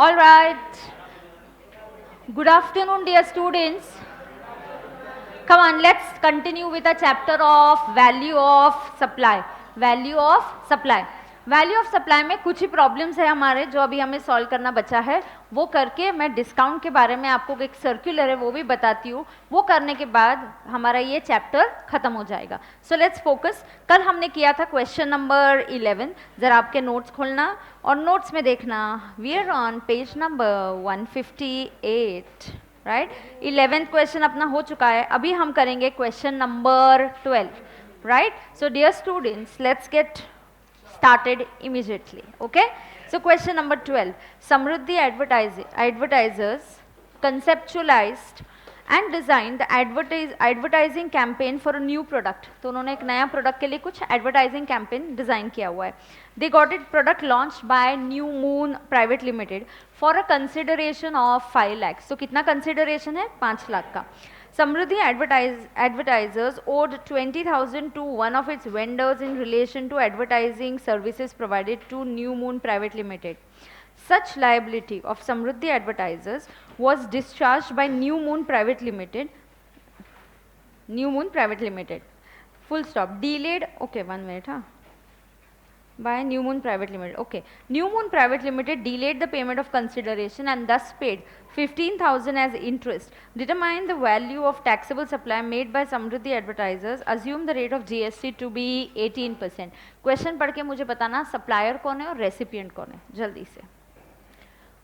All right. Good afternoon, dear students. Come on, let's continue with the chapter of value of supply. Value of supply. Value of supply में कुछ ही problems है हमारे जो अभी हमें solve करना बचा है, वो करके मैं डिस्काउंट के बारे में आपको एक सर्कुलर है वो भी बताती हूँ। वो करने के बाद हमारा ये चैप्टर खत्म हो जाएगा। So let's focus. कल हमने किया था क्वेश्चन नंबर 11। जरा आपके नोट्स खोलना और नोट्स में देखना। We are on page number 158, right. 11th question अपना हो चुका है। अभी हम करेंगे question number 12, right. So dear students, let's get started immediately. Okay, so question number 12. Samruddhi advertisers conceptualized and designed the advertising campaign for a new product. तो उन्होंने एक नया प्रोडक्ट के लिए कुछ एडवर्टाइजिंग कैंपेन डिजाइन किया हुआ है। They got it product launched by New Moon Private Limited for a consideration of 5 lakhs. तो कितना कंसिडरेशन है? 5 लाख का। Samruddhi advertisers owed 20,000 to one of its vendors in relation to advertising services provided to New Moon Private Limited. Such liability of Samruddhi advertisers was discharged by New Moon Private Limited. New Moon Private Limited. Full stop. Delayed. Okay, 1 minute. By New Moon Private Limited. Okay. New Moon Private Limited delayed the payment of consideration and thus paid 15,000 as interest. Determine the value of taxable supply made by Samruddhi advertisers. Assume the rate of GST to be 18%. Question पढ़ के मुझे बताना supplier कौन है और recipient कौन है, जल्दी से.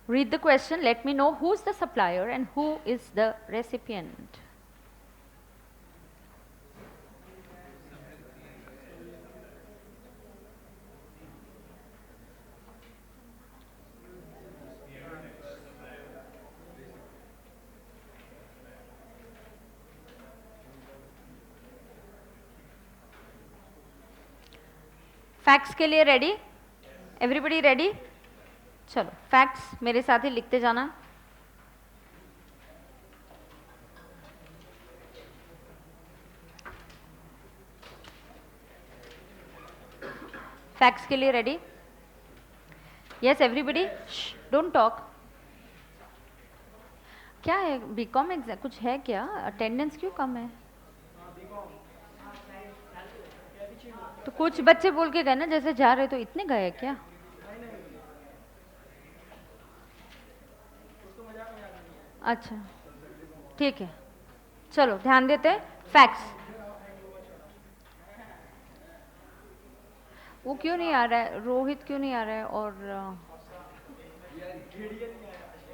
Read the question. Let me know who's the supplier and who is the recipient. Facts के लिए रेडी? Everybody ready? चलो फैक्ट्स मेरे साथ ही लिखते जाना। फैक्ट्स के लिए ready? Yes everybody, don't talk. क्या है बीकॉम एग्जाम कुछ है क्या? अटेंडेंस क्यों कम है? तो कुछ बच्चे बोल के गए ना जैसे जा रहे, तो इतने गए क्या? अच्छा ठीक है, चलो ध्यान देते हैं। फैक्ट्स। वो क्यों नहीं आ रहा है? रोहित क्यों नहीं आ रहा है? और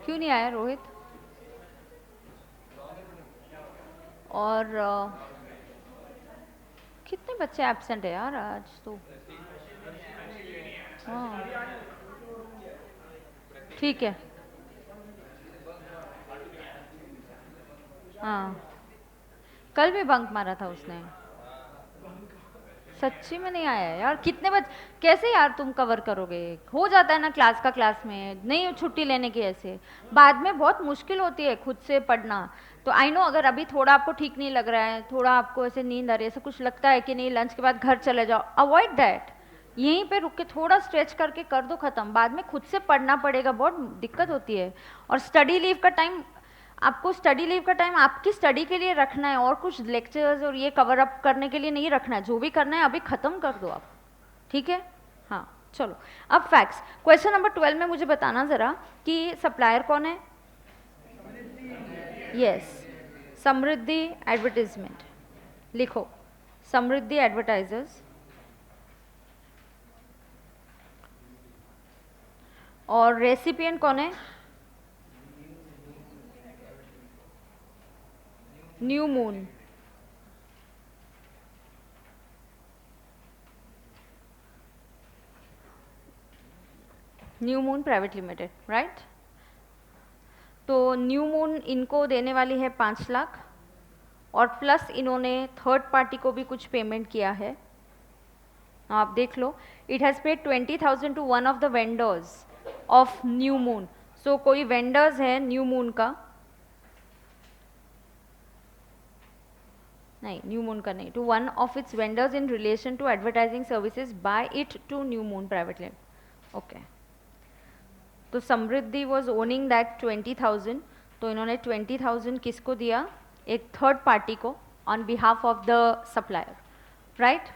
क्यों नहीं आया रोहित? और कितने बच्चे एब्सेंट है यार आज तो? हाँ ठीक है। हाँ कल भी बंक मारा था उसने। सच्ची में नहीं आया यार? कितने कैसे यार तुम कवर करोगे? हो जाता है ना क्लास का, क्लास में नहीं छुट्टी लेने की, ऐसे बाद में बहुत मुश्किल होती है खुद से पढ़ना। तो आई नो अगर अभी थोड़ा आपको ठीक नहीं लग रहा है, थोड़ा आपको ऐसे नींद आ रही है, ऐसा कुछ लगता है कि नहीं लंच के बाद घर चले जाओ, अवॉइड दैट। यहीं पे रुक के थोड़ा स्ट्रेच करके कर दो खत्म, बाद में खुद से पढ़ना पड़ेगा, बहुत दिक्कत होती है। और स्टडी लीव का टाइम आपको, स्टडी लीव का टाइम आपकी स्टडी के लिए रखना है और कुछ लेक्चर्स और ये कवर अप करने के लिए नहीं रखना है। जो भी करना है अभी खत्म कर दो आप, ठीक है? हाँ चलो अब फैक्ट्स। क्वेश्चन नंबर 12 में मुझे बताना जरा कि सप्लायर कौन है? यस, समृद्धि एडवर्टाइजमेंट। लिखो समृद्धि एडवर्टाइजर्स। और रेसिपिएंट कौन है? New moon. New moon private limited, right. तो न्यू मून इनको देने वाली है 5 लाख और प्लस इन्होंने थर्ड पार्टी को भी कुछ पेमेंट किया है। आप देख लो, it has paid 20,000 to one of the vendors of new moon. So कोई वेंडर्स है न्यू मून का, नहीं न्यू मून का नहीं, to one of its vendors in relation to advertising services by it to new moon private limited. Okay तो Samriddhi was owning that 20,000, तो इन्होंने 20,000 किसको दिया, एक थर्ड पार्टी को, on behalf of the supplier, right.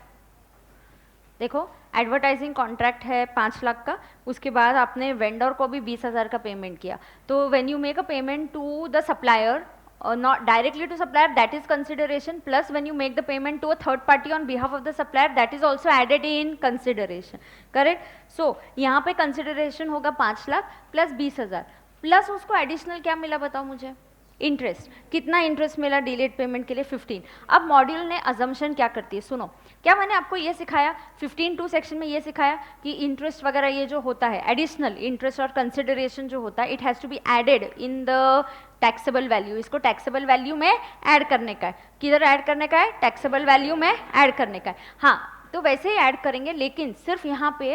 देखो एडवर्टाइजिंग कॉन्ट्रैक्ट है 5 लाख का, उसके बाद आपने वेंडर को भी 20,000 का पेमेंट किया, तो when you make a payment to the supplier or not directly to supplier, that is consideration, plus when you make the payment to a third party on behalf of the supplier, that is also added in consideration, correct। so यहाँ पे consideration होगा 5 lakh plus 20,000, plus उसको additional क्या मिला बताओ मुझे, interest. कितना interest मिला डिलेड पेमेंट के लिए, 15। अब मॉड्यूल ने अजम्पशन क्या करती है, सुनो क्या मैंने आपको ये सिखाया 15(2) सेक्शन में, ये सिखाया कि इंटरेस्ट वगैरह ये जो होता है एडिशनल इंटरेस्ट और कंसिडरेशन जो होता है, it has to be added in the taxable value. इसको टैक्सेबल वैल्यू में ऐड करने का है, किधर ऐड करने का है, टैक्सेबल वैल्यू में ऐड करने का है। हाँ तो वैसे ही ऐड करेंगे, लेकिन सिर्फ यहाँ पे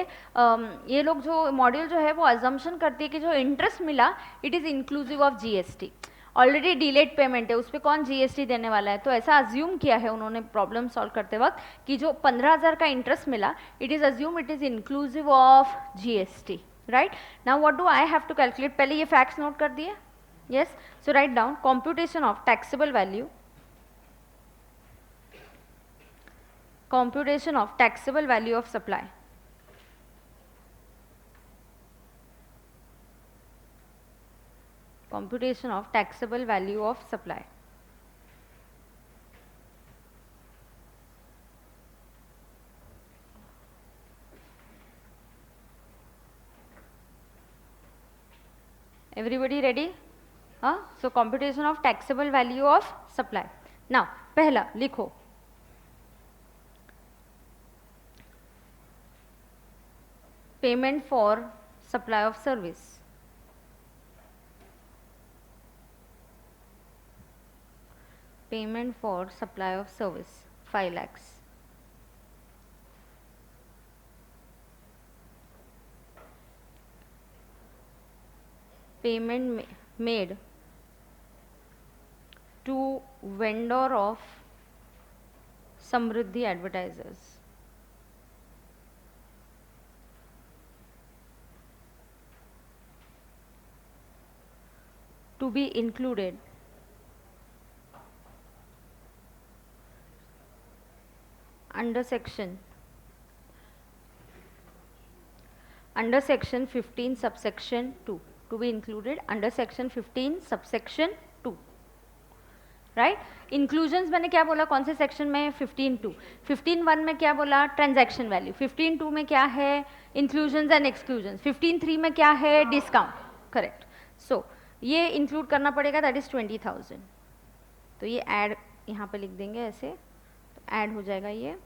ये लोग जो मॉड्यूल जो है वो अजम्पशन करती है कि जो इंटरेस्ट मिला it is inclusive of GST. Already delayed payment है, उस पर कौन जीएसटी देने वाला है, तो ऐसा अज्यूम किया है उन्होंने प्रॉब्लम सॉल्व करते वक्त कि जो 15,000 का इंटरेस्ट मिला it is assume it is inclusive of GST, right. Now what do I have to calculate, पहले ये फैक्ट्स नोट कर दिए, yes. So write down computation of taxable value, computation of taxable value of supply, computation of taxable value of supply, everybody ready? So computation of taxable value of supply। now पहला लिखो payment for supply of service, payment for supply of service 5 lakhs, payment made to vendor of Samriddhi Advertisers, to be included under section 15 subsection 2, to be included under section 15 subsection 2, right. Inclusions मैंने क्या बोला कौन से section में, 15(2). 15(1) में क्या बोला, transaction value. 15(2) में क्या है, इंक्लूजन्स एंड एक्सक्लूजन्स। 15(3) में क्या है, डिस्काउंट, करेक्ट। सो ये इंक्लूड करना पड़ेगा, दैट इज 20,000। तो ये ऐड यहाँ पे लिख देंगे ऐसे, तो ऐड हो जाएगा ये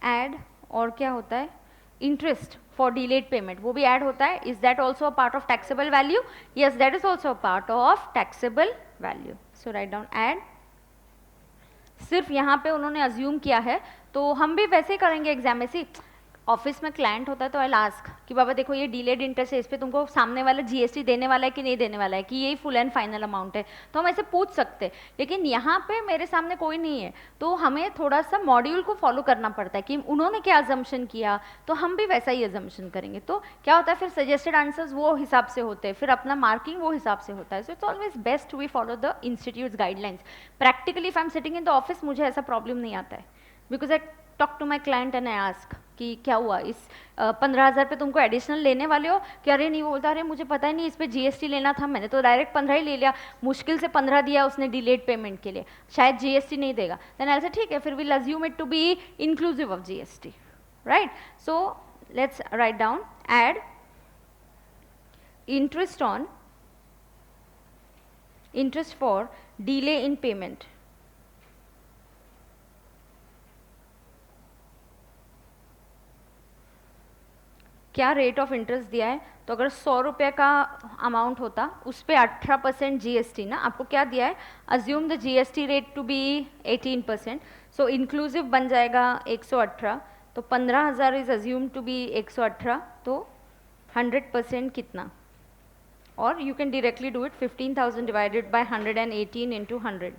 ऐड। और क्या होता है, इंटरेस्ट फॉर डिलेड पेमेंट, वो भी ऐड होता है। Is that also a part of taxable value, yes that is also a part of taxable value. So write down add. सिर्फ यहाँ पे उन्होंने अज्यूम किया है, तो हम भी वैसे ही करेंगे एग्जाम में। सी ऑफिस में क्लाइंट होता है तो आई आस्क कि बाबा देखो ये डिलेड इंटरेस्ट है, इस पर तुमको सामने वाला जीएसटी देने वाला है कि नहीं देने वाला है, कि यही फुल एंड फाइनल अमाउंट है, तो हम ऐसे पूछ सकते हैं। लेकिन यहाँ पे मेरे सामने कोई नहीं है, तो हमें थोड़ा सा मॉड्यूल को फॉलो करना पड़ता है कि उन्होंने क्या अजम्पशन किया तो हम भी वैसा ही अजम्पशन करेंगे। तो क्या होता है फिर सजेस्टेड आंसर्स वो हिसाब से होते हैं, फिर अपना मार्किंग वो हिसाब से होता है। So it's always best we follow the institute guidelines. Practically if I am sitting in the office मुझे ऐसा प्रॉब्लम नहीं आता है, because I talk to my client and I ask कि क्या हुआ, इस 15,000 पे तुमको एडिशनल लेने वाले हो कि, अरे नहीं, बोलता अरे मुझे पता ही नहीं इस पे जीएसटी लेना था, मैंने तो डायरेक्ट 15 ही ले लिया, मुश्किल से 15 दिया उसने डिलेड पेमेंट के लिए, शायद जीएसटी नहीं देगा। देन ऐसे ठीक है, फिर will assume it to be inclusive of GST, right. So let's write down add interest on interest for delay in payment, क्या रेट ऑफ इंटरेस्ट दिया है, तो अगर 100 रुपये का अमाउंट होता उस पर 18% जीएसटी ना, आपको क्या दिया है, assume the GST rate to be 18%, so inclusive बन जाएगा 118, तो 15,000 इज अज्यूम टू बी 118, तो 100% कितना, और you can directly do it, 15,000 divided by 118 into 100,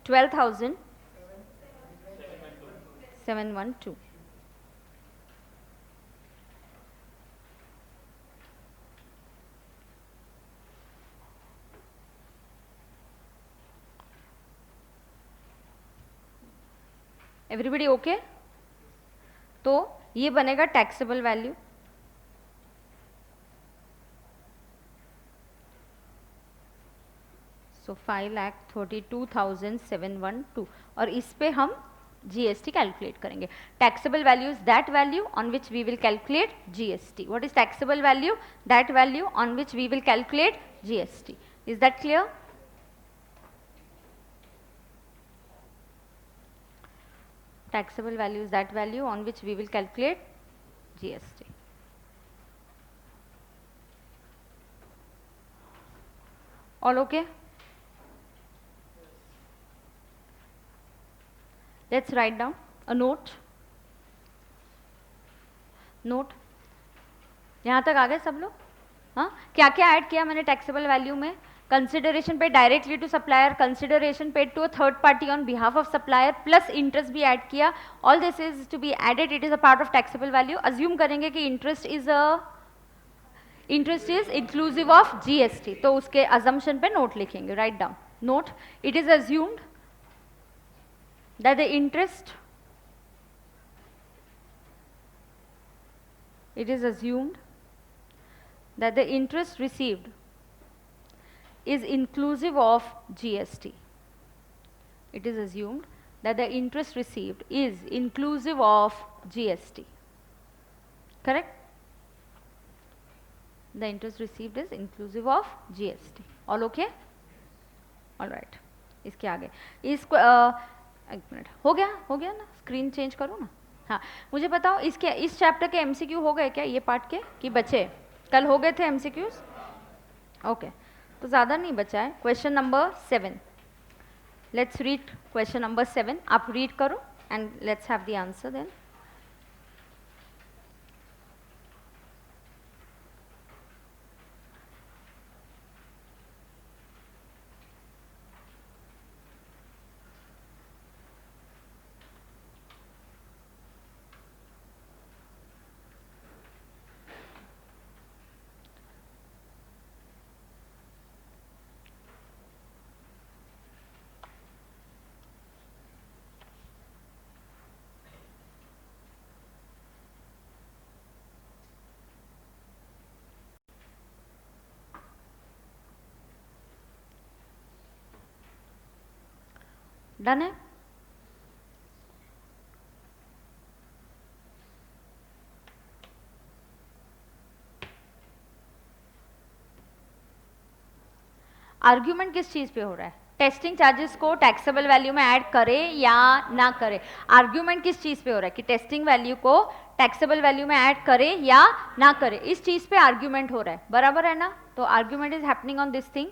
12,712। Everybody okay? तो ये बनेगा टैक्सेबल वैल्यू, सो 5,32,712, और इस पे हम GST कैलकुलेट करेंगे. Taxable value is that value on which we will calculate GST. What is taxable value? That value on which we will calculate GST. Is that clear? Taxable value is that value on which we will calculate GST. All okay? Let's write down a note. Note. यहाँ तक आ गए सब लोग? हाँ, क्या क्या add किया मैंने टैक्सेबल वैल्यू में? Consideration paid directly to supplier, consideration paid to a third party on behalf of supplier, plus interest भी ऐड किया. All this is to be added, it is a part of taxable value. Assume करेंगे कि interest is inclusive of GST, तो उसके assumption पे note लिखेंगे. Write down note. It is assumed that the interest received is inclusive of GST. It is assumed that the interest received is inclusive of GST. Correct? The interest received is inclusive of GST. All okay? All right. इसके आगे इसको एक minute, हो गया ना? Screen change करो ना. हाँ, मुझे बताओ इसके इस चैप्टर के MCQ हो गए क्या ये पार्ट के, कि बचे? कल हो गए थे MCQs? ओके, तो ज़्यादा नहीं बचा है. Question number 7. Let's read question number 7. आप रीड करो and let's have the answer then. Done है? आर्ग्यूमेंट किस चीज पे हो रहा है? टेस्टिंग चार्जेस को टैक्सेबल वैल्यू में ऐड करे या ना करे? आर्ग्यूमेंट किस चीज पे हो रहा है कि टेस्टिंग वैल्यू को टैक्सेबल वैल्यू में ऐड करे या ना करे? इस चीज पे आर्ग्यूमेंट हो रहा है, बराबर है ना? तो argument is happening on this thing.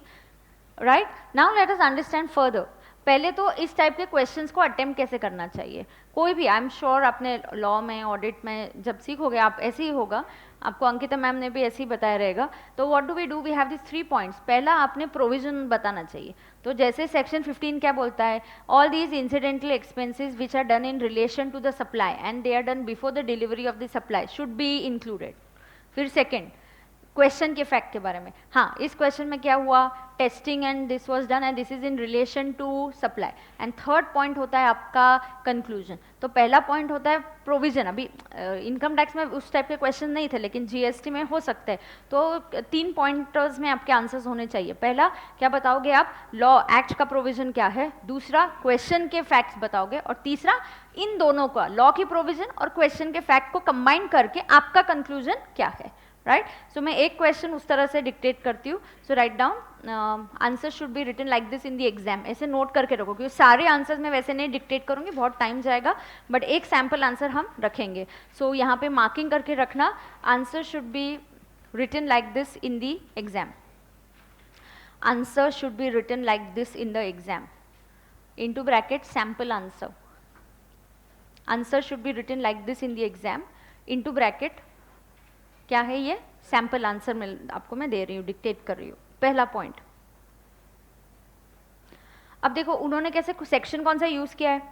Right now let us understand further. पहले तो इस टाइप के क्वेश्चंस को अटेम्प्ट कैसे करना चाहिए. कोई भी, आई एम श्योर आपने लॉ में, ऑडिट में जब सीखोगे आप ऐसे ही होगा, आपको अंकिता मैम ने भी ऐसे ही बताया रहेगा. तो what do we have this 3 points. पहला आपने प्रोविजन बताना चाहिए. तो जैसे सेक्शन 15 क्या बोलता है? All these incidental expenses which are done in relation to the supply and they are done before the delivery of the supply should be included. फिर सेकेंड, क्वेश्चन के फैक्ट के बारे में. हाँ, इस क्वेश्चन में क्या हुआ? Testing and this was done and this is in relation to supply. And third point होता है आपका कंक्लूजन. तो पहला पॉइंट होता है प्रोविजन. अभी इनकम टैक्स में उस टाइप के क्वेश्चन नहीं थे, लेकिन GST में हो सकते हैं. तो 3 पॉइंटर्स में आपके आंसर्स होने चाहिए. पहला क्या बताओगे आप? लॉ एक्ट का प्रोविजन क्या है. दूसरा क्वेश्चन के फैक्ट्स बताओगे. और तीसरा इन दोनों का, लॉ की प्रोविजन और क्वेश्चन के फैक्ट को कंबाइन करके आपका कंक्लूजन क्या है. राइट, सो मैं एक क्वेश्चन उस तरह से डिक्टेट करती हूँ. So write down, answer should be written like this in the exam. ऐसे नोट करके रखो, क्योंकि सारे आंसर्स मैं वैसे नहीं डिक्टेट करूँगी, बहुत टाइम जाएगा, बट एक सैम्पल आंसर हम रखेंगे. सो यहाँ पे मार्किंग करके रखना. Answer should be written like this in the exam. Answer should be written like this in the exam. Into bracket sample answer. Answer should be written like this in the exam. Into bracket क्या है ये? Sample answer में आपको मैं दे रही हूँ, dictate कर रही हूँ. पहला पॉइंट. अब देखो उन्होंने कैसे, सेक्शन कौन सा यूज किया है?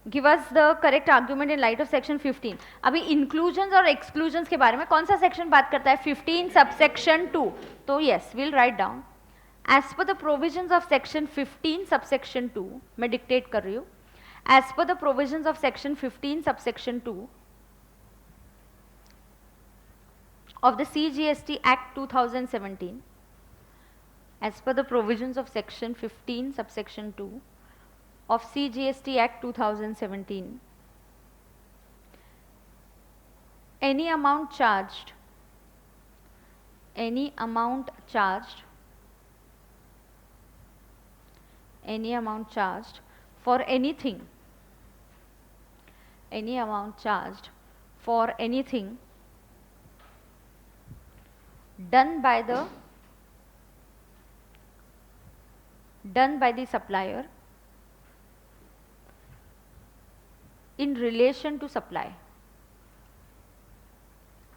Give us the correct argument in light of section 15. अभी इंक्लूजन्स और एक्सक्लूजन्स के बारे में कौन सा सेक्शन बात करता है? 15 सबसेक्शन 2. तो yes, will write down as per the provisions of section 15 subsection 2. मैं डिक्टेट कर रही हूँ. as per the provisions of section 15 subsection 2 of the CGST Act 2017, as per the provisions of section 15 subsection 2 of CGST Act 2017, any amount charged for anything done by the supplier in relation to supply.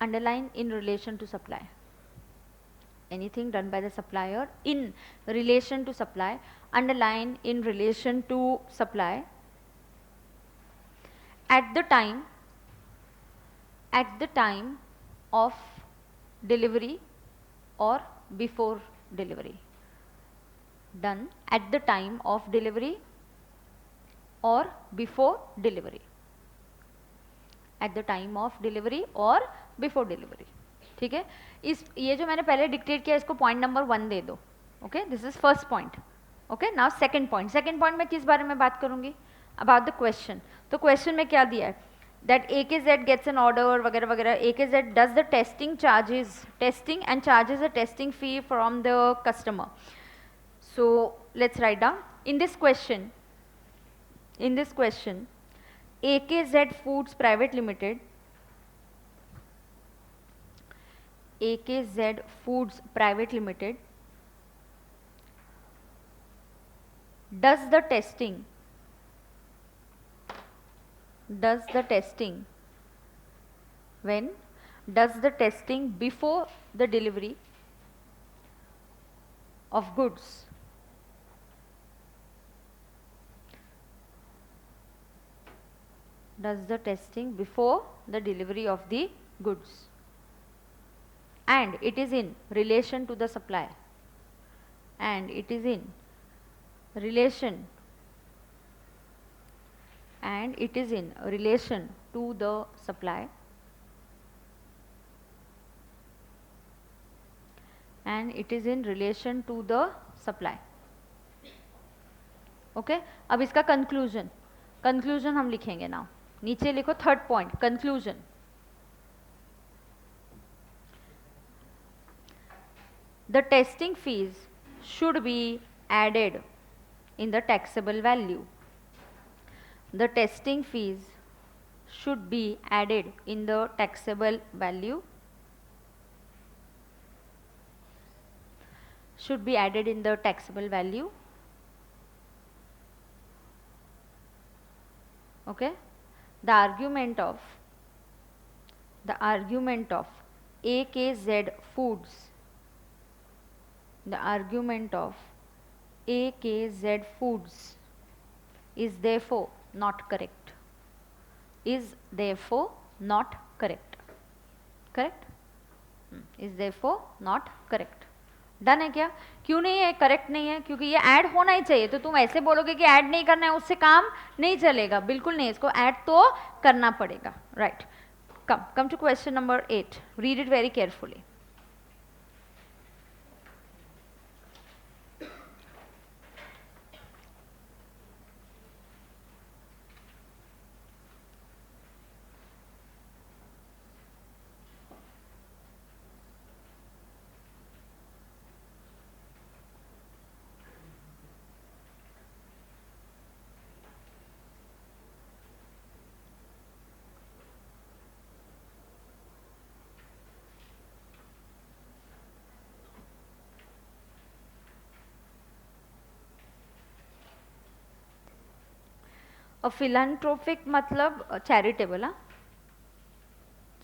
Underline in relation to supply. Anything done by the supplier in relation to supply. Underline in relation to supply. At the time of delivery or before delivery. Done at the time of delivery or before delivery. At the time of delivery or before delivery. ठीक है, ये जो मैंने पहले dictate किया इसको point number 1 दे दो. Okay, this is first point. Okay, now second point में किस बारे में बात करूंगी? About the question. तो क्वेश्चन में क्या दिया है? That AKZ gets an order वगैरह वगैरह. AKZ does the testing and charges a testing fee from the customer. So let's write down in this question AKZ Foods Private Limited does the testing when? Does the testing before the delivery of goods. Does the testing before the delivery of the goods, and it is in relation to the supply. And it is in relation to the supply. And it is in relation to the supply. Okay, अब इसका conclusion हम लिखेंगे. Now नीचे लिखो third point, conclusion. The testing fees should be added in the taxable value. The testing fees should be added in the taxable value. Should be added in the taxable value. Okay. The argument of AKZ Foods. The argument of AKZ Foods is therefore not correct. Is therefore not correct. Correct? Is therefore not correct. Done है क्या? क्यों नहीं है? Correct नहीं है क्योंकि ये add होना ही चाहिए. तो तुम ऐसे बोलोगे कि ऐड नहीं करना है, उससे काम नहीं चलेगा. बिल्कुल नहीं, इसको ऐड तो करना पड़ेगा. Right, come to question number 8. Read it very carefully. और फिलैंथ्रोपिक मतलब चैरिटेबल.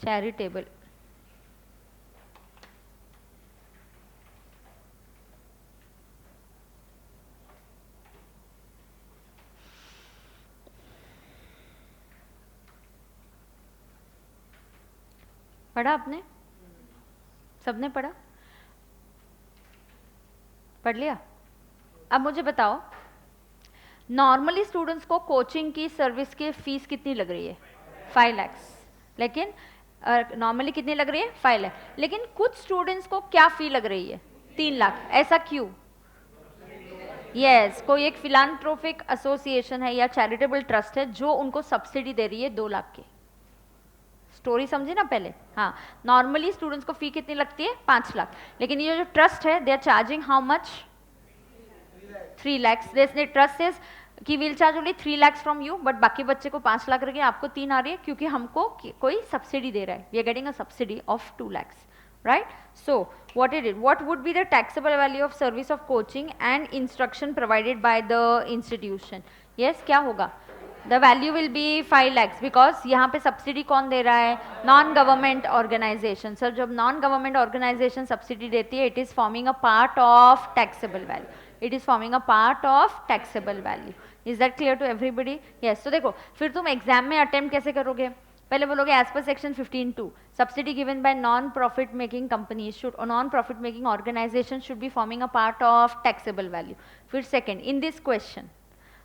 चैरिटेबल. पढ़ा आपने? सबने पढ़ा? पढ़ लिया? अब मुझे बताओ, नॉर्मली स्टूडेंट्स को कोचिंग की सर्विस की फीस कितनी लग रही है? 5 lakhs। लेकिन नॉर्मली कितनी लग रही है? 5 लाख। लेकिन कुछ स्टूडेंट्स को क्या फी लग रही है? 3 लाख। ऐसा क्यों? यस, कोई एक फिलान्थ्रोपिक एसोसिएशन है या चैरिटेबल ट्रस्ट है जो उनको सब्सिडी दे रही है 2 लाख की। स्टोरी समझी ना पहले? हाँ, नॉर्मली स्टूडेंट्स को फी कितनी लगती है? 5 लाख। लेकिन ये जो ट्रस्ट है, they are charging how much? 3 lakhs। This trust says कि will charge only 3 lakhs from you, but बाकी बच्चे को 5 लाख रही है, आपको 3 आ रही है, क्योंकि हमको कोई सब्सिडी दे रहा है। We are getting a subsidy of 2 lakhs, right? So what it is, what would be the taxable value of service of coaching and instruction provided by the institution? Yes, क्या होगा? The value will be 5 lakhs because यहाँ पे subsidy कौन दे रहा है? Non government organisation. Sir, जब non government organisation subsidy देती है, it is forming a part of taxable value. It is forming a part of taxable value. Is that clear to everybody? Yes. तो देखो, फिर तुम एग्जाम में attempt कैसे करोगे? पहले बोलोगे as per section 15(2) subsidy given by non profit making company should और non profit making organisation should be forming a part of taxable value. फिर second, in this question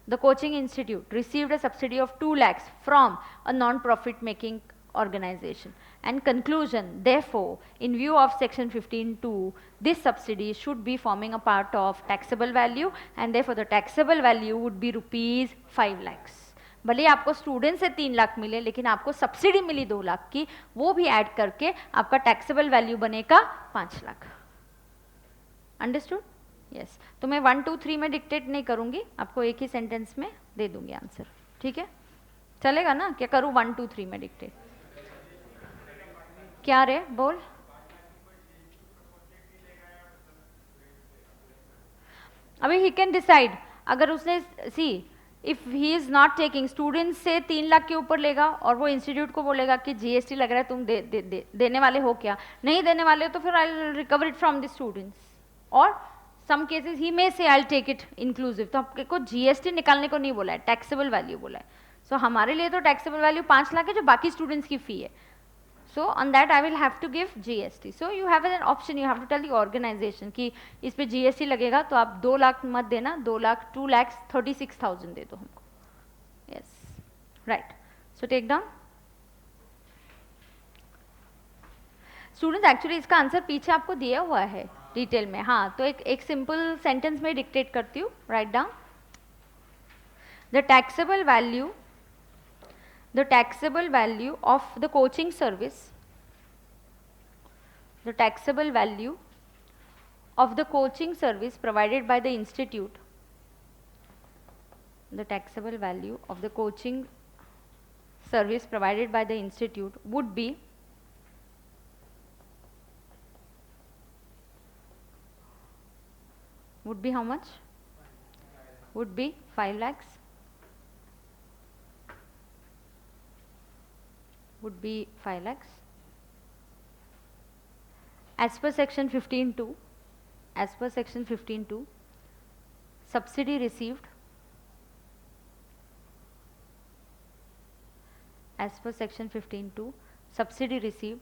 the coaching institute received a subsidy of 2 lakhs from a non-profit making organization. And conclusion, therefore, in view of section 15(2), this subsidy should be forming a part of taxable value, and therefore the taxable value would be rupees 5 lakhs. भले आपको student से 3 लाख मिले, लेकिन आपको subsidy मिली 2 लाख की, वो भी add करके आपका टैक्सेबल वैल्यू बनेगा 5 लाख। अंडरस्टूड? यस। तो मैं 1 2 3 में डिक्टेट नहीं करूंगी, आपको एक ही सेंटेंस में दे दूंगी आंसर। ठीक है, चलेगा ना? क्या करूं 1 2 3 में डिक्टेट? क्या रे बोल। अभी ही कैन डिसाइड, अगर उसने see if he is not taking student से 3 लाख के ऊपर लेगा और वो इंस्टीट्यूट को बोलेगा कि जीएसटी लग रहा है, तुम देने वाले हो क्या? नहीं देने वाले हो तो फिर I will recover it from the students. और some cases he may say I will take it inclusive. तो आपको जीएसटी निकालने को नहीं बोला है, टैक्सेबल वैल्यू बोला है। सो हमारे लिए तो टैक्सेबल वैल्यू 5 लाख है, जो बाकी स्टूडेंट्स की फी है। So on that I will have to give GST. So you have an option, you have to tell the organization कि इस पे GST लगेगा, तो आप 2 लाख मत देना, 2 लाख 2,36,000 दे दो हमको। Yes, right. So take down. Students actually इसका आंसर पीछे आपको दिया हुआ है डिटेल में। हाँ, तो एक सिंपल सेंटेंस में डिक्टेट करती हूँ। Write down the taxable value, the taxable value of the coaching service, the taxable value of the coaching service provided by the institute, the taxable value of the coaching service provided by the institute would be how much? Would be 5 lakhs. Would be 5 lakhs. As per section 15(2), as per section 15(2), subsidy received, as per section 15(2), subsidy received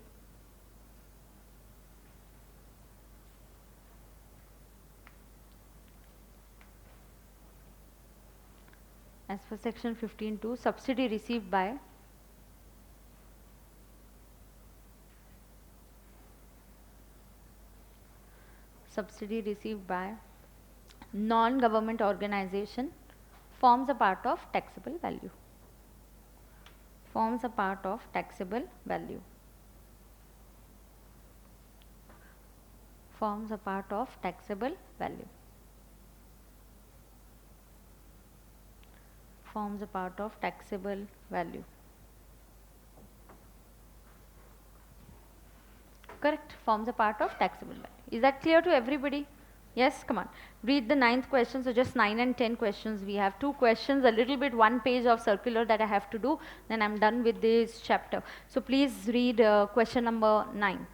as per section 15(2), subsidy received by non-government organization forms a part of taxable value. Forms a part of taxable value. Forms a part of taxable value. Forms a part of taxable value. Correct, forms a part of taxable value. Is that clear to everybody? Yes, come on. Read the 9th question. So just 9 and 10 questions. We have 2 questions, a little bit 1 page of circular that I have to do. Then I'm done with this chapter. So please read question number 9.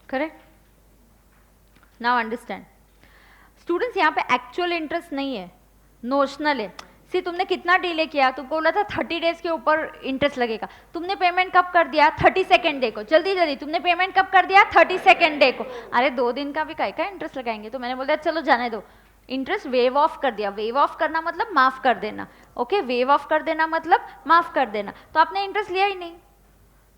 Correct? Now understand students, यहाँ पे actual interest नहीं है, notional है। सी तुमने कितना delay किया, तुमको बोला था 30 डेज के ऊपर इंटरेस्ट लगेगा, तुमने पेमेंट कब कर दिया? 32nd डे को। जल्दी जल्दी तुमने पेमेंट कब कर दिया? 32nd डे को। अरे 2 दिन का भी का इंटरेस्ट लगाएंगे? तो मैंने बोला चलो जाने दो, इंटरेस्ट वेव ऑफ कर दिया। वेव ऑफ करना मतलब माफ कर देना, ओके? वेव ऑफ कर देना मतलब माफ कर देना। तो आपने इंटरेस्ट लिया ही नहीं,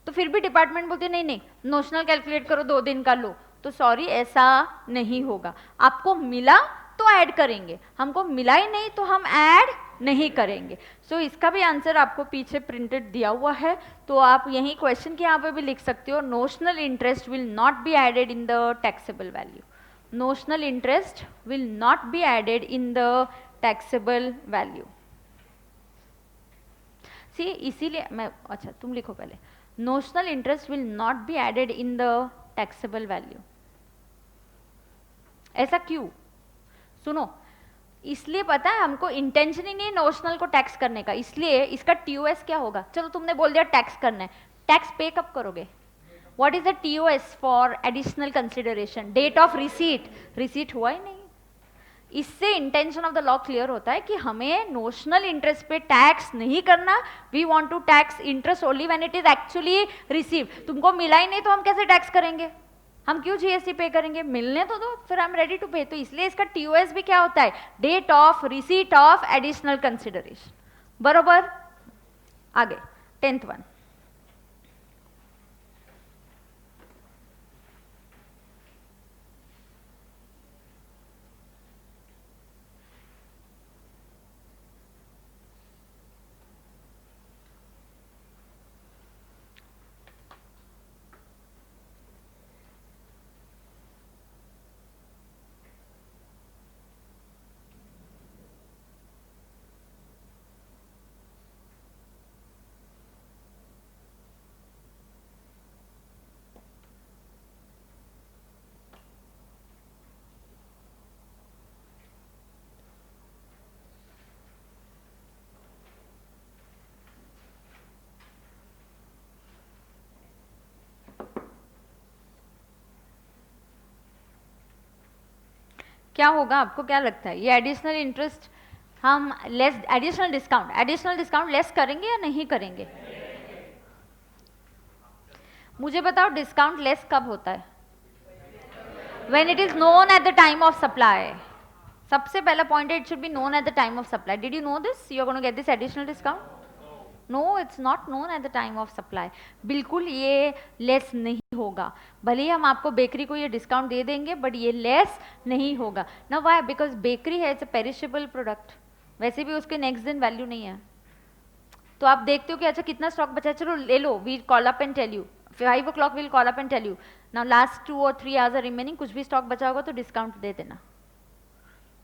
तो फिर भी डिपार्टमेंट बोलते नहीं नहीं नोशनल कैलकुलेट करो, 2 दिन का लो। तो सॉरी, ऐसा नहीं होगा। आपको मिला तो ऐड करेंगे, हमको मिला ही नहीं तो हम ऐड नहीं करेंगे। सो इसका भी आंसर आपको पीछे प्रिंटेड दिया हुआ है, तो आप यही क्वेश्चन के यहाँ पे भी लिख सकते हो, notional interest will not be added in the taxable value. Notional interest will not be added in the taxable value. See इसीलिए मैं, अच्छा तुम लिखो पहले, notional interest will not be added in the taxable value। ऐसा क्यों? सुनो, इसलिए पता है हमको इंटेंशन ही नहीं नोशनल को टैक्स करने का, इसलिए इसका टीओएस क्या होगा? चलो तुमने बोल दिया टैक्स करना है, टैक्स पे कब करोगे? What is the TOS for additional consideration? Date of receipt. Receipt हुआ ही नहीं। इससे intention of the law clear होता है कि हमें नोशनल इंटरेस्ट पे टैक्स नहीं करना, we want to tax interest only when it is actually receive. तुमको मिला ही नहीं तो हम कैसे टैक्स करेंगे? हम क्यों जीएसटी पे करेंगे? मिलने तो दो, फिर आई एम रेडी टू पे। तो इसलिए इसका टीओएस भी क्या होता है? Date of receipt of additional consideration. बरोबर? आगे 10th वन। क्या होगा? आपको क्या लगता है? ये एडिशनल इंटरेस्ट हम लेस, एडिशनल डिस्काउंट लेस करेंगे या नहीं करेंगे? मुझे बताओ डिस्काउंट लेस कब होता है? When it is known at the time of supply। सबसे पहला पॉइंट है, it should be known at the time of supply। Did you know this? You are going to get this additional discount? No, it's not known at the time of supply। बिल्कुल ये less नहीं होगा, भले ही हम आपको bakery को ये discount दे देंगे, बट ये लेस नहीं होगा ना। वाई? बिकॉज बेकरी है, इट्स अ पेरिशेबल प्रोडक्ट, वैसे भी उसके नेक्स्ट दिन वैल्यू नहीं है। तो आप देखते हो कि अच्छा कितना स्टॉक बचा है, चलो ले लो, we call up and tell you 5 o'clock will call up and tell you now last 2 or 3 hours are remaining, कुछ भी स्टॉक बचा होगा तो डिस्काउंट दे देना।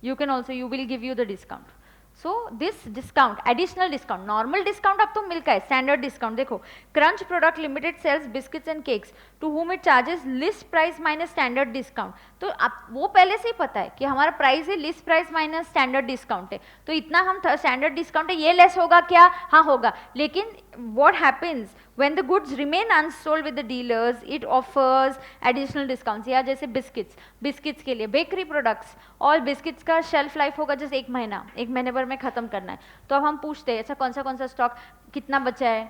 You can also, you will give you the discount. So this discount, additional discount, normal discount अब तो मिलता है, स्टैंडर्ड डिस्काउंट देखो, crunch product limited sells biscuits and cakes to whom it charges list price minus standard discount. तो आप वो पहले से ही पता है कि हमारा प्राइस है list price minus standard discount है, तो इतना हम स्टैंडर्ड डिस्काउंट है, ये लेस होगा क्या? हाँ होगा। लेकिन what happens when the goods remain unsold with the dealers, it offers additional discounts। या जैसे बिस्किट्स के लिए, बेकरी प्रोडक्ट्स और बिस्किट्स का शेल्फ लाइफ होगा जैसे 1 महीना, 1 महीने भर में खत्म करना है। तो अब हम पूछते हैं अच्छा कौन सा स्टॉक कितना बचा है,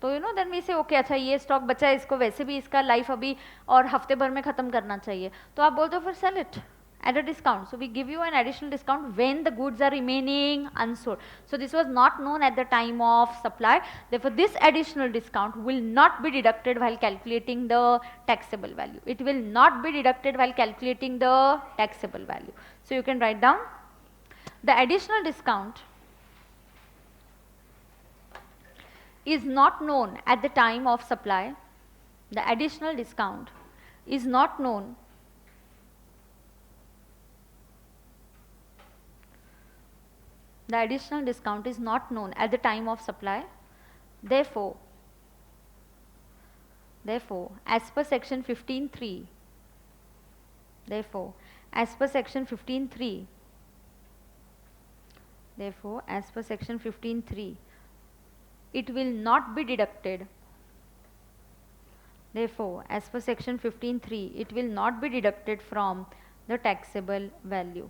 तो यू नो देन वी से ओके अच्छा ये स्टॉक बचा है, इसको वैसे भी इसका लाइफ अभी और हफ्ते भर में खत्म करना चाहिए, तो आप बोलते हो फिर sell it at a discount। So we give you an additional discount when the goods are remaining unsold। So this was not known at the time of supply, therefore this additional discount will not be deducted while calculating the taxable value। It will not be deducted while calculating the taxable value। So you can write down the additional discount is not known at the time of supply। The additional discount is not known the additional discount is not known at the time of supply, therefore as per section 15(3), therefore as per section 15(3), it will not be deducted Therefore, as per section 15(3), it will not be deducted from the taxable value.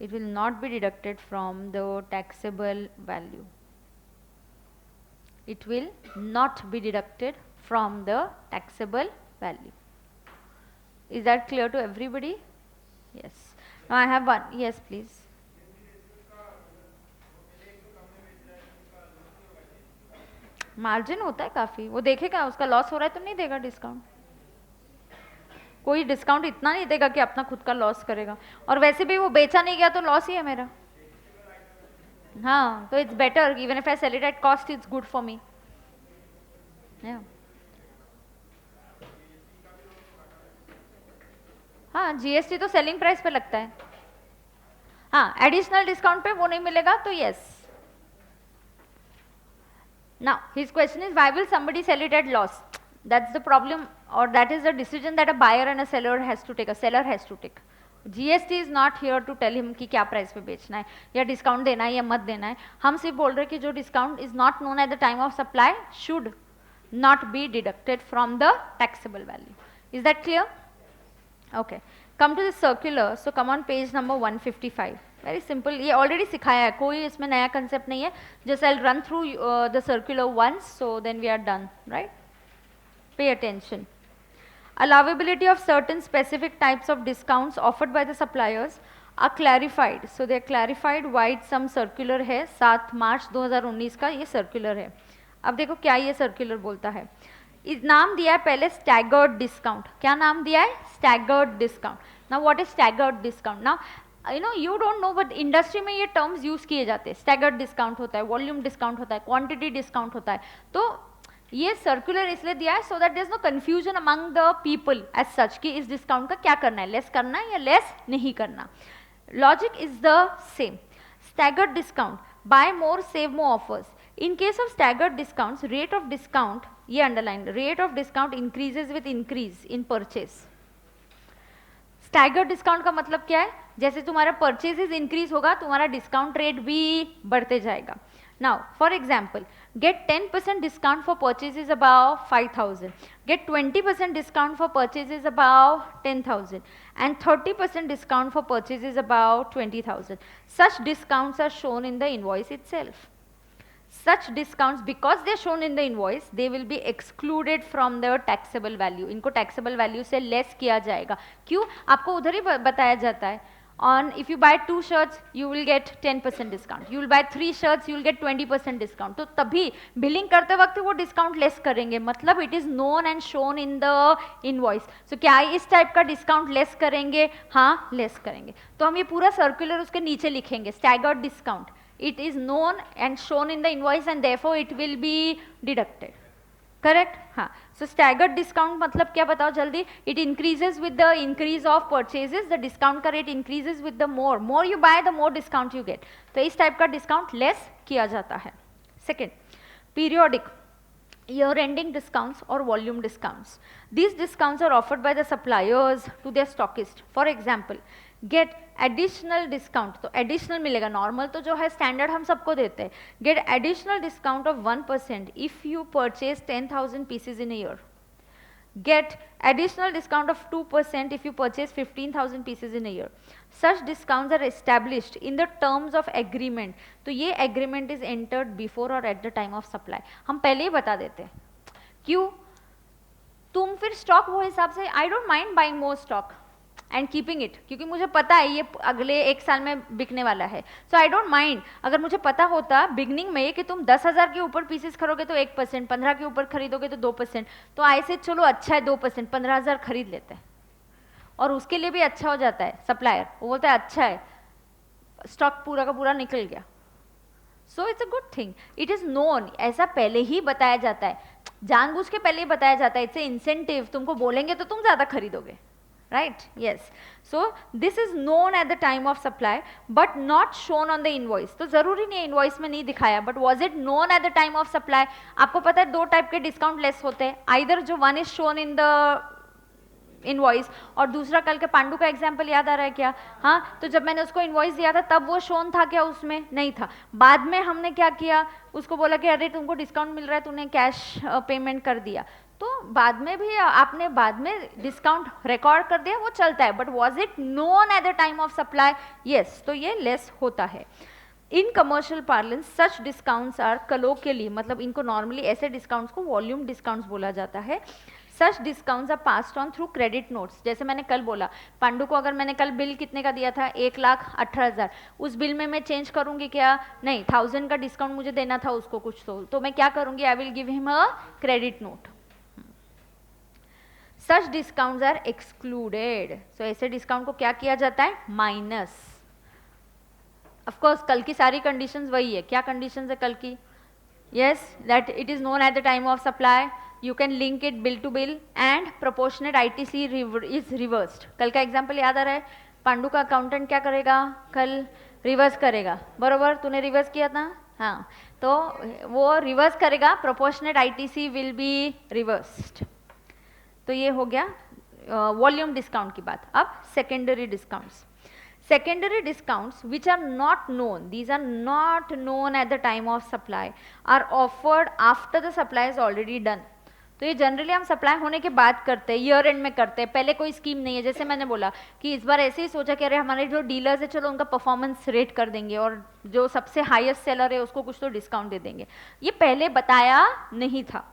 It will not be deducted from the taxable value. It will not be deducted from the taxable value. Is that clear to everybody? Yes. Now I have one. Yes, please. Margin होता है काफी, वो देखेगा उसका loss हो रहा है तो नहीं देगा डिस्काउंट. कोई डिस्काउंट इतना नहीं देगा कि अपना खुद का लॉस करेगा, और वैसे भी वो बेचा नहीं गया तो लॉस ही है मेरा. हाँ, तो it's better even if I sell it at cost, it's good for me. हाँ, जीएसटी तो सेलिंग प्राइस पे लगता है. हाँ, एडिशनल डिस्काउंट पे वो नहीं मिलेगा तो yes. Now his question is, why will somebody sell it at loss? That's the problem, or that is the decision that a buyer and a seller has to take. A seller has to take. GST is not here to tell him कि क्या price पे बेचना है या discount देना है या मत देना है. हम सिर्फ बोल रहे हैं कि जो discount is not known at the time of supply should not be deducted from the taxable value. Is that clear? Okay. Come to the circular. So come on page number 155. Very simple. ये already सिखाया है, कोई इसमें नया concept नहीं है. Just I'll run through the circular once, so then we are done, right? Pay attention. Allowability of certain specific types of discounts offered by the suppliers are clarified. So they are clarified why some circular है. 7 मार्च 2019 का ये circular है. अब देखो क्या ये circular बोलता है. इस नाम दिया है पहले स्टैगर्ड डिस्काउंट. क्या नाम दिया है? Staggered discount. Now what is staggered discount? Now you don't know, but industry में ये टर्म्स यूज किए जाते हैं. स्टैगर्ड डिस्काउंट होता है, वॉल्यूम डिस्काउंट होता है, क्वांटिटी डिस्काउंट होता है. तो ये सर्कुलर इसलिए दिया है so that there is no confusion among the people as such कि इस डिस्काउंट का क्या करना है, लेस करना है या लेस नहीं करना. Logic is the same. Staggered discount, buy more save more offers. In case of staggered discounts, rate of discount, ये underline, rate of discount increases with increase in purchase. Staggered discount का मतलब क्या है? जैसे तुम्हारा purchases increase होगा, तुम्हारा discount rate भी बढ़ते जाएगा. Now, for example, get 10% discount for purchases above 5,000, get 20% discount for purchases above 10,000, and 30% discount for purchases above 20,000. Such discounts are shown in the invoice itself. Such discounts, because they are shown in the invoice, they will be excluded from the taxable value. इनको taxable value से less किया जाएगा. क्यों? आपको उधर ही बताया जाता है. On if you buy 2 shirts, you will get 10% discount. You will buy 3 shirts, you will get 20% discount. तो तभी बिलिंग करते वक्त वो डिस्काउंट लेस करेंगे. मतलब it is known and shown in the invoice. So क्या इस टाइप का डिस्काउंट लेस करेंगे? हाँ, लेस करेंगे. तो हम ये पूरा सर्कुलर उसके नीचे लिखेंगे, staggered discount. It is known and shown in the invoice and therefore it will be deducted. Correct? हाँ. So staggered discount मतलब क्या बताओ जल्दी? It increases with the increase of purchases. The discount का rate increases with the more you buy, the more discount you get. तो इस type का discount less किया जाता है. Second, periodic year-ending discounts or volume discounts. These discounts are offered by the suppliers to their stockist. For example, get additional discount. तो additional मिलेगा. normal तो जो है standard हम सबको देते हैं. Get additional discount of 1% if you purchase 10,000 pieces in a year. Get additional discount of 2% if you purchase 15,000 pieces in a year. Such discounts are established in the terms of agreement. तो ये agreement is entered before or at the time of supply. हम पहले ही बता देते हैं. क्यों? तुम फिर स्टॉक वो हिसाब से, I don't mind buying more stock and keeping it, क्योंकि मुझे पता है ये अगले 1 साल में बिकने वाला है. सो आई डोंट माइंड. अगर मुझे पता होता बिगनिंग में कि तुम 10,000 के ऊपर पीसेस खरीदोगे तो 1%, 15 के ऊपर खरीदोगे तो 2%, तो ऐसे चलो अच्छा है 2%, 15,000 खरीद लेते हैं और उसके लिए भी अच्छा हो जाता है. सप्लायर वो बोलता है अच्छा है, स्टॉक पूरा का पूरा निकल गया. So it's a good thing. It is known. ऐसा पहले ही बताया जाता है, जानबूझ के पहले ही बताया जाता है. It's a incentive. तुमको बोलेंगे तो तुम ज़्यादा खरीदोगे. Right? Yes. So this is known at the time of supply but not shown on the invoice. तो जरूरी नहीं है invoice में नहीं दिखाया, but was it known at the time of supply? आपको पता है 2 टाइप के डिस्काउंट लेस होते हैं. either जो one is shown in the invoice और दूसरा कल के पांडु का एग्जाम्पल याद आ रहा है क्या? हाँ, तो जब मैंने उसको इनवॉइस दिया था तब वो शोन था क्या? उसमें नहीं था. बाद में हमने क्या किया, उसको बोला कि अरे तुमको डिस्काउंट मिल रहा है, तूने कैश पेमेंट कर दिया. तो बाद में भी आपने बाद में डिस्काउंट रिकॉर्ड कर दिया, वो चलता है, but was it known at the time of supply? Yes, तो ये लेस होता है। In commercial parlance such discounts are colloquially, मतलब इनको नॉर्मली ऐसे डिस्काउंट्स को वॉल्यूम डिस्काउंट्स बोला जाता है। Such discounts are passed on through credit notes. जैसे मैंने कल बोला, पांडु को अगर मैंने कल बिल कितने का दिया था, 1,18,000, उस बिल में मैं चेंज करूंगी क्या? नहीं, 1000 का डिस्काउंट मुझे देना था उसको कुछ, तो मैं क्या करूंगी? I will give him a credit note. Such discounts are excluded, so ऐसे डिस्काउंट को क्या किया जाता है? माइनस। ऑफ कोर्स कल की सारी कंडीशंस वही है। क्या कंडीशंस है कल की? Yes, that it is known at the time of supply, you can link it bill to bill and proportionate ITC is reversed। कल का एग्जाम्पल याद आ रहा है? पांडु का अकाउंटेंट क्या करेगा कल? रिवर्स करेगा, बरोबर? तूने रिवर्स किया था, हाँ, तो वो रिवर्स करेगा, proportionate ITC will be reversed. तो ये हो गया वॉल्यूम डिस्काउंट की बात। अब secondary discounts. Secondary discounts which are not known, these are not known at the time of supply, are offered after the supply is already done। तो ये generally हम सप्लाई होने के बाद करते हैं, ईयर एंड में करते हैं, पहले कोई स्कीम नहीं है। जैसे मैंने बोला कि इस बार ऐसे ही सोचा कि अरे हमारे जो डीलर्स है चलो उनका परफॉर्मेंस रेट कर देंगे और जो सबसे हाईएस्ट सेलर है उसको कुछ तो डिस्काउंट दे देंगे, ये पहले बताया नहीं था।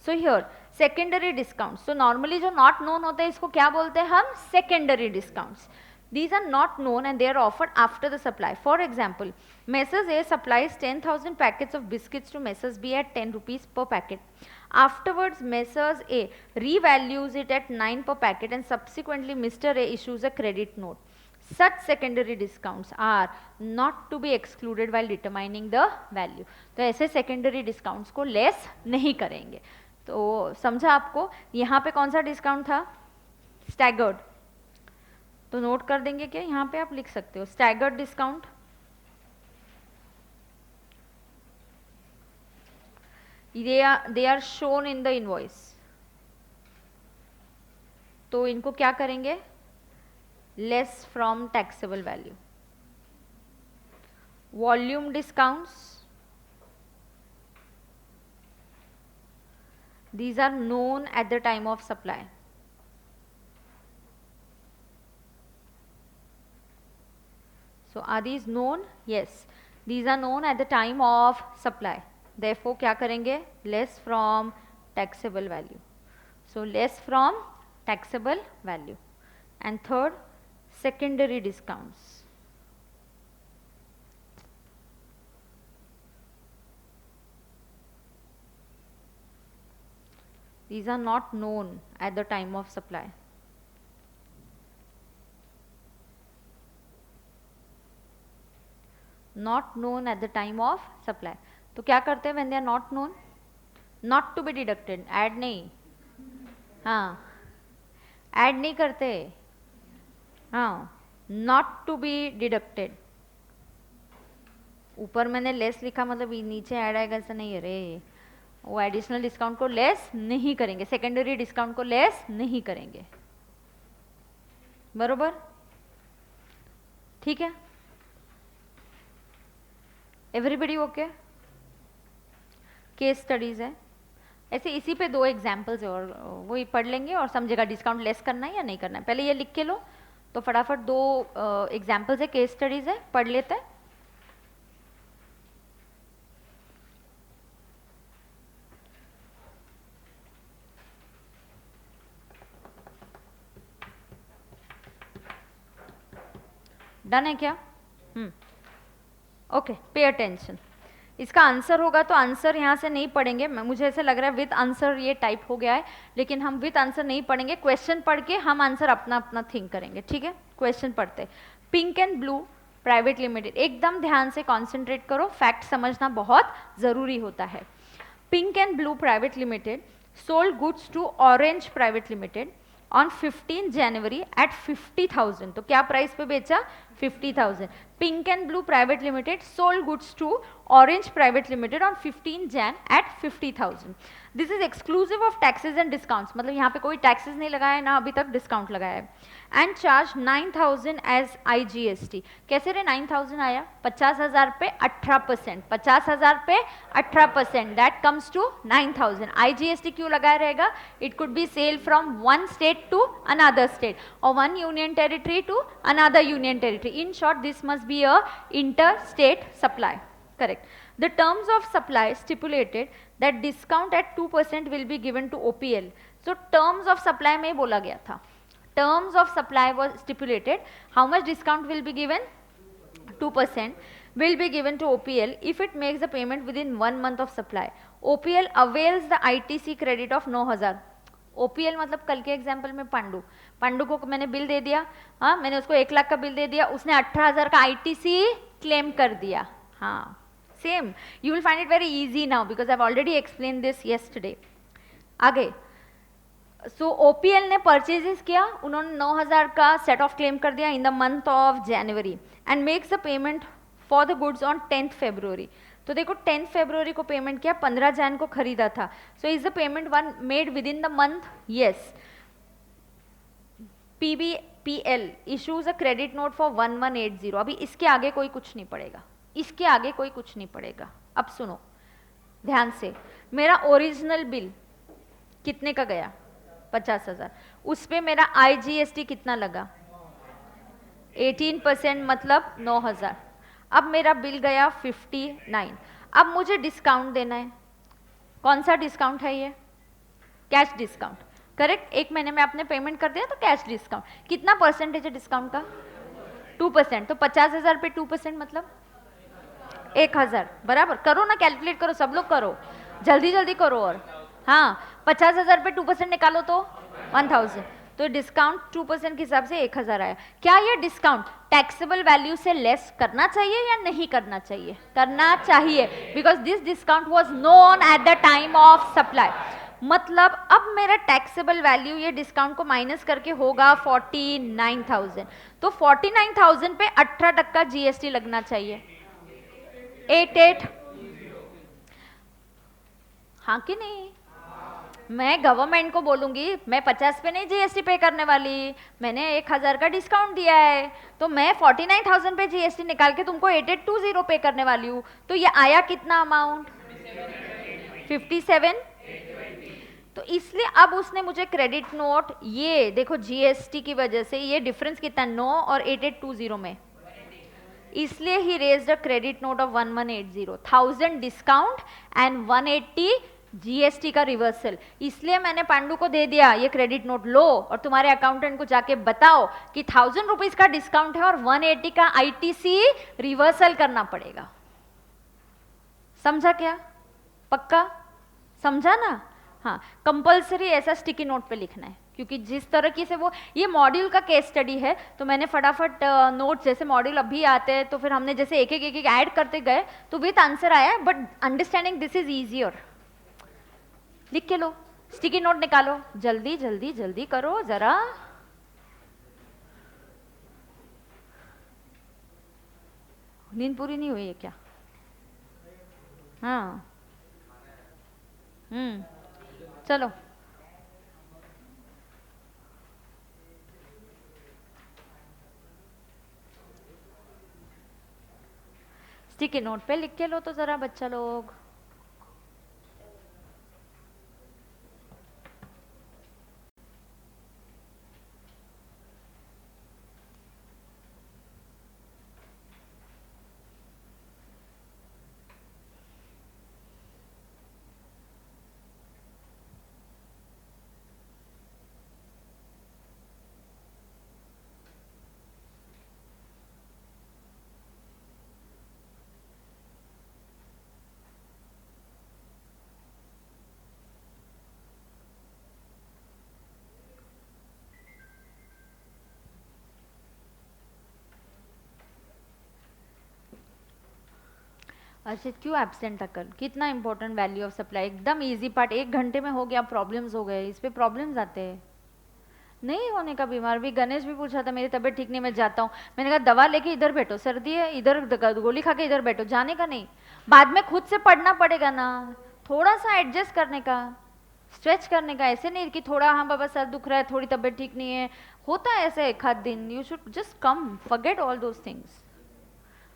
सो हियर सेकेंडरी डिस्काउंट्स, तो नॉर्मली जो नॉट नोन होते हैं इसको क्या बोलते हैं हम? Secondary discounts. These are not known and they are offered after the supply. For example, Messrs A supplies 10,000 packets of biscuits to Messrs B at 10 rupees per packet. Afterwards, Messrs A revalues it at 9 per packet and subsequently Mr. A issues a credit note. Such secondary discounts are not to be excluded while determining the value. तो ऐसे secondary discounts को less नहीं करेंगे। तो समझा आपको? यहाँ पे कौन सा डिस्काउंट था? Staggered। तो नोट कर देंगे क्या? यहाँ पे आप लिख सकते हो staggered discount. They are shown in the invoice. तो इनको क्या करेंगे? Less from taxable value. Volume discounts, these are known at the time of supply. So are these known? Yes, these are known at the time of supply. Therefore क्या करेंगे? Less from taxable value. So less from taxable value. And third, secondary discounts. These are not known at the time of supply. Not known at the time of supply. तो क्या करते हैं when they are not known? Not to be deducted, add नहीं, हाँ, add नहीं करते, हाँ, not to be deducted। ऊपर मैंने लेस लिखा मतलब नीचे ऐड आएगा ऐसा नहीं है रे। वो एडिशनल डिस्काउंट को लेस नहीं करेंगे, सेकेंडरी डिस्काउंट को लेस नहीं करेंगे, बरोबर? ठीक है, एवरीबडी ओके? केस स्टडीज है ऐसे, इसी पे 2 एग्जाम्पल्स है और वही पढ़ लेंगे और समझेगा डिस्काउंट लेस करना है या नहीं करना है। पहले ये लिख के लो, तो फटाफट 2 एग्जाम्पल्स है, केस स्टडीज है, पढ़ लेते हैं। डन है क्या? Okay, pay attention. इसका आंसर होगा तो आंसर यहाँ से नहीं पढ़ेंगे, मुझे ऐसे लग रहा है विद आंसर ये टाइप हो गया है, लेकिन हम विद आंसर नहीं पढ़ेंगे, क्वेश्चन पढ़ के हम आंसर अपना अपना थिंक करेंगे। ठीक है, क्वेश्चन पढ़ते। Pink and blue private limited, एकदम ध्यान से कॉन्सेंट्रेट करो, फैक्ट समझना बहुत जरूरी होता है। Pink and blue private limited sold goods to orange private limited on 15 January at 50,000। तो क्या प्राइस पे बेचा? 50,000. Pink and Blue Private Limited sold goods to Orange Private Limited on 15 Jan at 50,000. This is exclusive of taxes and discounts. मतलब यहाँ पे कोई taxes नहीं लगाया है ना अभी तक discount लगाया है. And charge 9,000 as IGST. कैसे रे 9,000 आया? 50,000 पे 18%. 50,000 पे 18%. That comes to 9,000. IGST क्यों लगाया रहेगा? It could be sale from one state to another state or one union territory to another union territory. In short, this must be a interstate supply. Correct. The terms of supply stipulated that discount at 2% will be given to OPL. So terms of supply में बोला गया था. Terms of supply was stipulated. How much discount will be given? 2% will be given to OPL if it makes the payment within 1 month of supply. OPL avails the ITC credit of 9,000. OPL मतलब कल के example में पांडु को मैंने bill दे दिया, हाँ मैंने उसको 1 लाख का बिल दे दिया, उसने 18,000 का ITC क्लेम कर दिया. हाँ same, you will find it very easy now because I have already explain this yesterday. आगे सो OPL ने परचेजेस किया, उन्होंने 9,000 का सेट ऑफ क्लेम कर दिया in the month of January and makes the payment for the goods on 10th February. तो देखो 10th February को पेमेंट किया, 15 Jan को खरीदा था. So is the payment one made with in the month? Yes. PBPL issues a credit note for 1180. अभी इसके आगे कोई कुछ नहीं पड़ेगा, इसके आगे कोई कुछ नहीं पड़ेगा. अब सुनो ध्यान से, मेरा ओरिजिनल बिल कितने का गया? 50,000. उस पे मेरा IGST कितना लगा? 18% मतलब 9,000. अब मेरा बिल गया 59. अब मुझे डिस्काउंट देना है. कौन सा डिस्काउंट है ये? Cash discount. करेक्ट. 1 महीने में आपने पेमेंट कर दिया तो कैश डिस्काउंट. कितना परसेंटेज है डिस्काउंट का? 2%. तो 50,000 पे 2% मतलब 1,000. बराबर. करो ना, कैलकुलेट करो, सब लोग करो, जल्दी जल्दी करो. और हाँ 50,000 पे 2% निकालो तो 1,000. तो डिस्काउंट 2% के हिसाब से 1,000 आया. क्या ये डिस्काउंट टैक्सेबल वैल्यू से लेस करना चाहिए या नहीं करना चाहिए? करना चाहिए, because this discount was known at the time of supply. मतलब अब मेरा टैक्सेबल वैल्यू ये डिस्काउंट को माइनस करके होगा 49,000. तो 49,000 पे 18% GST लगना चाहिए. 88. हाँ कि नहीं? मैं गवर्नमेंट को बोलूंगी मैं 50 पे नहीं GST पे करने वाली, मैंने 1,000 का डिस्काउंट दिया है, तो मैं 49,000 पे GST निकाल के तुमको 8820 पे करने वाली हूँ. तो ये आया कितना अमाउंट? 57. तो इसलिए अब उसने मुझे क्रेडिट नोट, ये देखो GST की वजह से ये डिफरेंस कितना 9 और 8820 में, इसलिए ही raised a credit note of 1180. 1000 discount and 180 GST का रिवर्सल. इसलिए मैंने पांडु को दे दिया ये क्रेडिट नोट, लो और तुम्हारे अकाउंटेंट को जाके बताओ कि 1000 रुपीज का डिस्काउंट है और 180 का ITC रिवर्सल करना पड़ेगा. समझा क्या? पक्का समझा ना? हाँ. कंपल्सरी ऐसा स्टिकी नोट पे लिखना है, क्योंकि जिस तरह की से वो ये मॉड्यूल का केस स्टडी है, तो मैंने फटाफट नोट्स, जैसे मॉड्यूल अभी आते हैं तो फिर हमने जैसे एक एक ऐड करते गए तो विथ आंसर आया, but understanding this is easier. लिख के लो, स्टिकी नोट निकालो, जल्दी जल्दी जल्दी करो जरा. नींद पूरी नहीं हुई है क्या? हाँ. चलो स्टिकी नोट पे लिख के लो तो जरा बच्चा लोग. अर्षित क्यों एब्सेंट था कल? कितना इंपॉर्टेंट वैल्यू ऑफ सप्लाई, एकदम इजी पार्ट, 1 घंटे में हो गया. प्रॉब्लम्स हो गए, इस पे प्रॉब्लम्स आते हैं. नहीं होने का बीमार भी। गणेश भी पूछा था मेरी तबीयत ठीक नहीं मैं जाता हूँ, मैंने कहा दवा लेके इधर बैठो, सर्दी है इधर गोली खा के इधर बैठो, जाने का नहीं। बाद में खुद से पढ़ना पड़ेगा ना, थोड़ा सा एडजस्ट करने का, स्ट्रेच करने का। ऐसे नहीं कि थोड़ा हाँ बाबा सर दुख रहा है, थोड़ी तबीयत ठीक नहीं है, होता है ऐसे एक आध दिन। You should just come, forget all those things.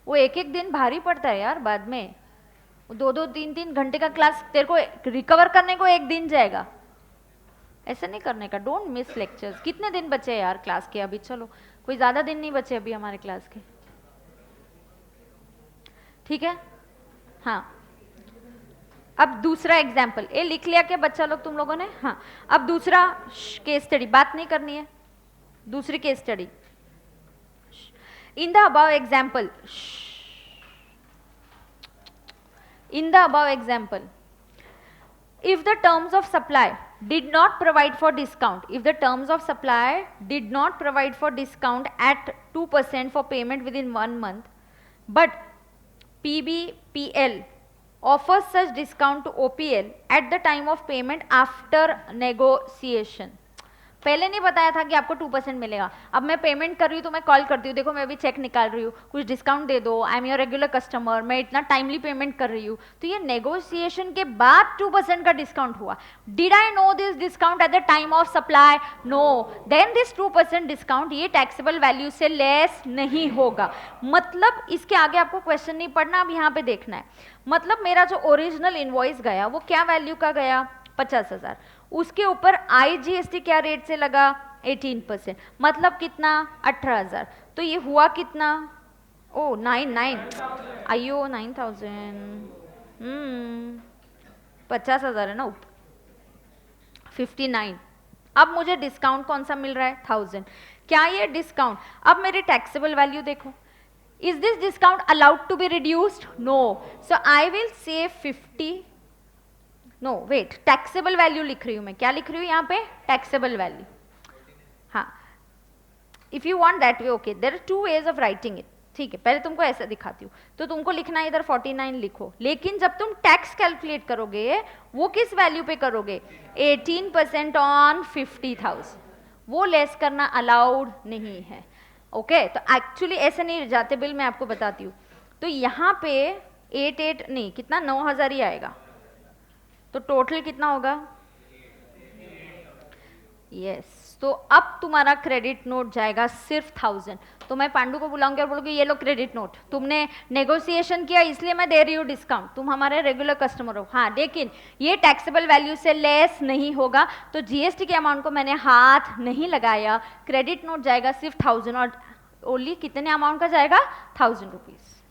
वो एक एक दिन भारी पड़ता है यार बाद में। 2-2 3-3 घंटे का क्लास तेरे को रिकवर करने को एक दिन जाएगा। ऐसे नहीं करने का, डोंट मिस लेक्चर्स। कितने दिन बचे यार क्लास के अभी? चलो कोई ज्यादा दिन नहीं बचे अभी हमारे क्लास के, ठीक है। हाँ, अब दूसरा एग्जाम्पल, ये लिख लिया क्या बच्चा लोग तुम लोगों ने? हाँ, अब दूसरा केस स्टडी, बात नहीं करनी है। दूसरी case study, in the above example, in the above example, if the terms of supply did not provide for discount, if the terms of supply did not provide for discount at 2% for payment within 1 month, but PBPL offers such discount to OPL at the time of payment after negotiation. पहले नहीं बताया था कि आपको 2% मिलेगा। अब मैं payment कर रही हूँ तो मैं कॉल करती हूँ, देखो मैं अभी चेक निकाल रही हूँ, कुछ डिस्काउंट दे दो, I am your regular customer, मैं इतना टाइमली पेमेंट कर रही हूँ। तो ये नेगोशिएशन के बाद 2% का डिस्काउंट हुआ। Did I know this discount at the time of supply? No. Then this 2% discount ये टैक्सेबल वैल्यू से लेस नहीं होगा। मतलब इसके आगे आपको क्वेश्चन नहीं पढ़ना, अब यहाँ पे देखना है। मतलब मेरा जो ओरिजिनल इनवॉइस गया वो क्या वैल्यू का गया? 50,000। उसके ऊपर IGST क्या रेट से लगा? 18%। मतलब कितना? 18,000। तो ये हुआ कितना? ओ 9 आइयो 9,000, 50,000 है ना, 59। अब मुझे डिस्काउंट कौन सा मिल रहा है? 1000। क्या ये डिस्काउंट? अब मेरी टैक्सेबल वैल्यू देखो, is this discount allowed to be reduced? No. So I will say 50, no wait, taxable value लिख रही हूं मैं। क्या लिख रही हूं यहाँ पे? Taxable value. हाँ, if you want that way, okay, there are 2 ways of writing it. ठीक है, पहले तुमको ऐसा दिखाती हूँ। तो तुमको लिखना है इधर 49 लिखो, लेकिन जब तुम टैक्स कैलकुलेट करोगे वो किस वैल्यू पे करोगे? 18% ऑन 50,000। वो लेस करना अलाउड नहीं है। ओके, तो एक्चुअली ऐसे नहीं जाते बिल, मैं आपको बताती हूँ। तो यहाँ पे 8 नहीं, कितना, 9,000 ही आएगा। तो टोटल कितना होगा? यस। तो अब तुम्हारा क्रेडिट नोट जाएगा सिर्फ 1000। तो मैं पांडु को बुलाऊंगी और बोलूंगी ये लो क्रेडिट नोट, तुमने नेगोशिएशन किया इसलिए मैं दे रही हूँ डिस्काउंट, तुम हमारे रेगुलर कस्टमर हो। हाँ, लेकिन ये टैक्सेबल वैल्यू से लेस नहीं होगा। तो GST के अमाउंट को मैंने हाथ नहीं लगाया, क्रेडिट नोट जाएगा सिर्फ 1000। और ओनली कितने अमाउंट का जाएगा? 1000 रुपीज।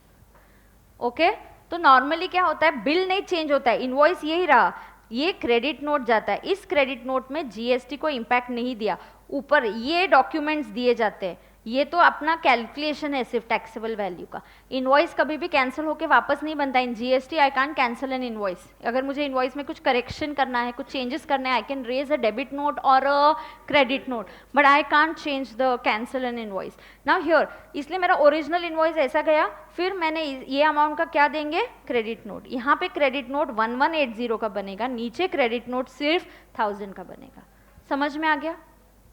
ओके, तो नॉर्मली क्या होता है, बिल नहीं चेंज होता है, इनवॉइस यही रहा, ये क्रेडिट नोट जाता है। इस क्रेडिट नोट में GST को इम्पैक्ट नहीं दिया, ऊपर ये डॉक्यूमेंट्स दिए जाते हैं। ये तो अपना कैलकुलेशन है सिर्फ टैक्सेबल वैल्यू का। इनवॉइस कभी भी कैंसिल होके वापस नहीं बनता। इन GST I can't cancel an invoice. अगर मुझे इनवॉइस में कुछ करेक्शन करना है, कुछ चेंजेस करने हैं, I can raise a debit note और a credit note, but I can't change the cancel an invoice. Now here, इसलिए मेरा ओरिजिनल इनवॉइस ऐसा गया, फिर मैंने ये अमाउंट का क्या देंगे? Credit note. यहाँ पे क्रेडिट नोट 1180 का बनेगा, नीचे क्रेडिट नोट सिर्फ 1000 का बनेगा। समझ में आ गया?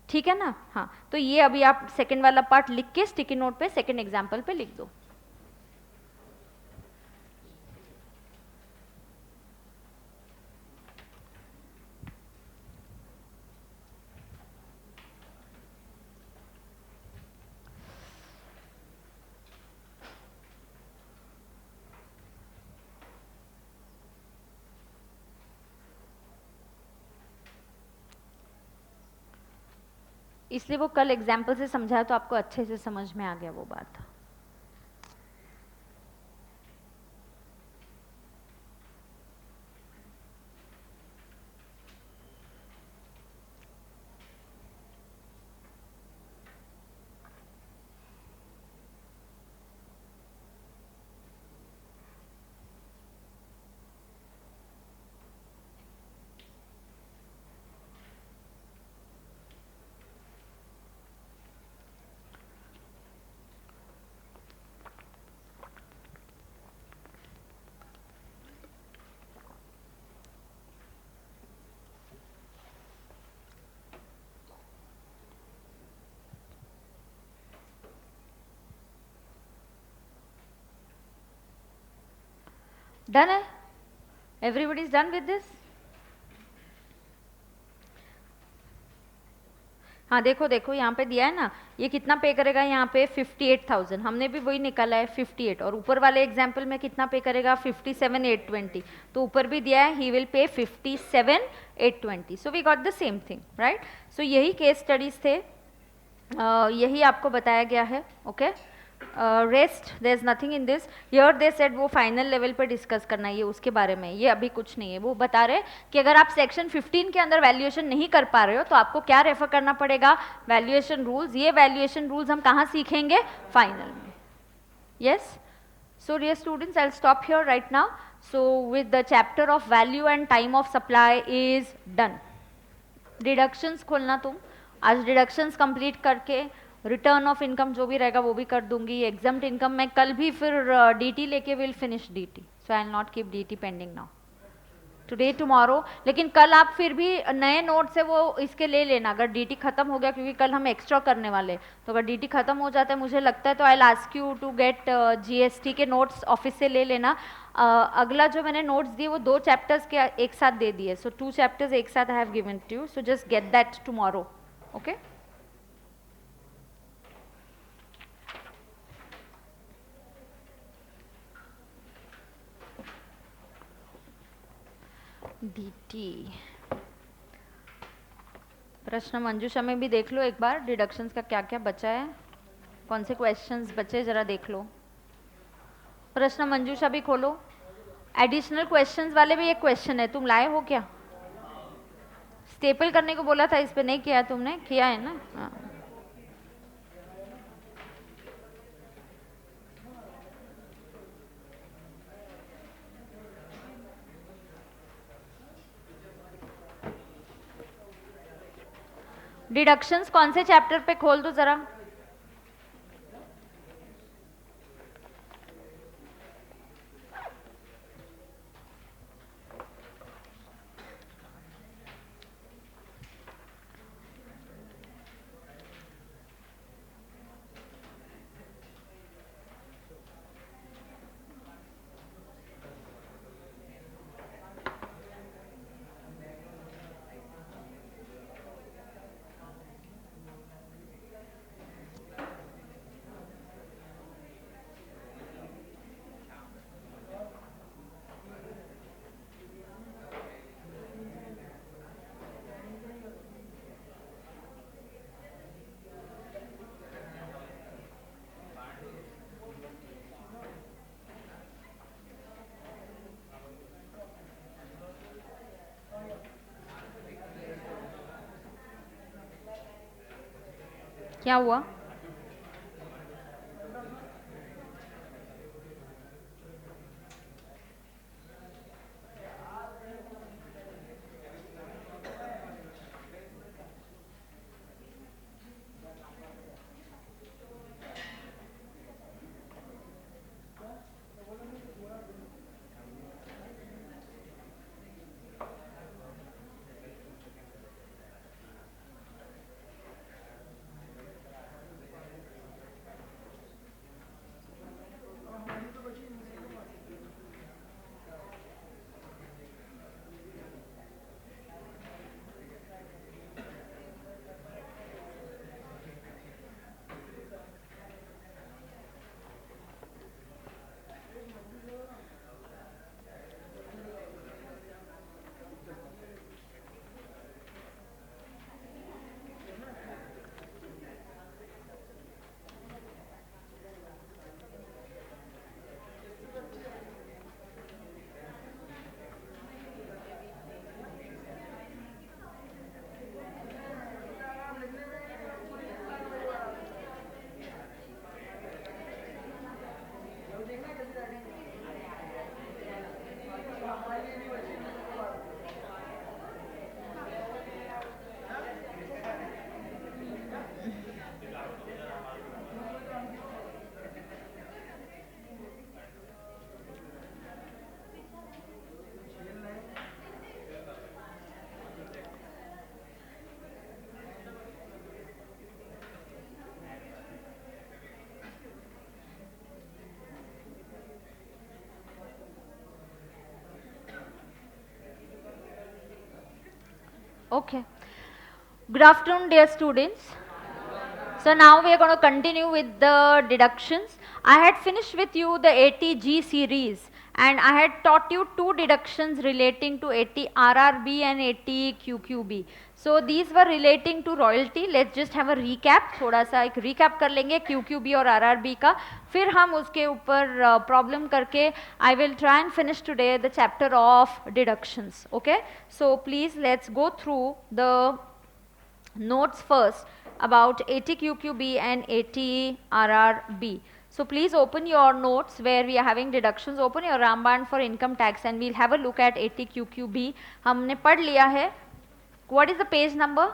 ठीक है ना? हाँ, तो ये अभी आप सेकंड वाला पार्ट लिख के स्टिकी नोट पे सेकंड एग्जाम्पल पे लिख दो। इसलिए वो कल एग्जाम्पल से समझाया तो आपको अच्छे से समझ में आ गया वो बात। डन है? Everybody is done with this? हाँ देखो देखो यहाँ पे दिया है ना, ये कितना पे करेगा यहाँ पे 58,000, हमने भी वही निकाला है 58, और ऊपर वाले एग्जाम्पल में कितना पे करेगा 57,820, तो ऊपर भी दिया है ही will pay 57,820, so we got the same thing right. So यही केस स्टडीज थे, यही आपको बताया गया है। Okay, rest there is nothing in this, here they said वो फाइनल लेवल पे डिस्कस करना है ये उसके बारे में, ये अभी कुछ नहीं है। वो बता रहे कि अगर आप सेक्शन 15 के अंदर वैल्यूएशन नहीं कर पा रहे हो तो आपको क्या रेफर करना पड़ेगा, वैल्यूएशन रूल्स। ये वैल्यूएशन रूल्स हम कहाँ सीखेंगे, फाइनल में। Yes, so dear students, I'll stop here right now. So with the chapter of value and time of supply is done. Deductions खोलना तुम, आज डिडक्शंस कंप्लीट करके रिटर्न ऑफ इनकम जो भी रहेगा वो भी कर दूंगी। एग्जाम्ड इनकम मैं कल भी फिर डीटी लेके will finish DT, so I will not keep DT pending now today tomorrow. लेकिन कल आप फिर भी नए नोट से वो इसके ले लेना अगर डीटी खत्म हो गया, क्योंकि कल हम एक्स्ट्रा करने वाले, तो अगर डीटी खत्म हो जाता है मुझे लगता है तो I will ask you to get GST के नोट्स ऑफिस से ले लेना। अगला जो मैंने नोट्स दिए वो 2 चैप्टर्स के एक साथ दे दिए, सो 2 चैप्टर्स एक साथ I have given to you, so just get that tomorrow. Okay, DT Prashna Manjusha में भी देख लो एक बार, डिडक्शंस का क्या क्या बचा है, कौन से क्वेश्चंस बचे जरा देख लो। प्रश्न मंजूषा भी खोलो, एडिशनल क्वेश्चंस वाले भी एक क्वेश्चन है, तुम लाए हो क्या? स्टेपल करने को बोला था, इस पे नहीं किया तुमने, किया है ना? हाँ। डिडक्शंस कौन से चैप्टर पे खोल दो जरा। क्या हुआ? Okay. Good afternoon, dear students. So now we are going to continue with the deductions. I had finished with you the ATG series and I had taught you two deductions relating to ATRRB and ATQQB. So these were relating to royalty. Let's just have a recap. थोड़ा सा एक recap कर लेंगे QQB और RRB का. फिर हम उसके ऊपर problem करके I will try and finish today the chapter of deductions. Okay. So please let's go through the notes first about ATQQB and ATRRB. So please open your notes where we are having deductions. Open your Ramban for income tax and we'll have a look at ATQQB. हमने पढ़ लिया है. What is the page number?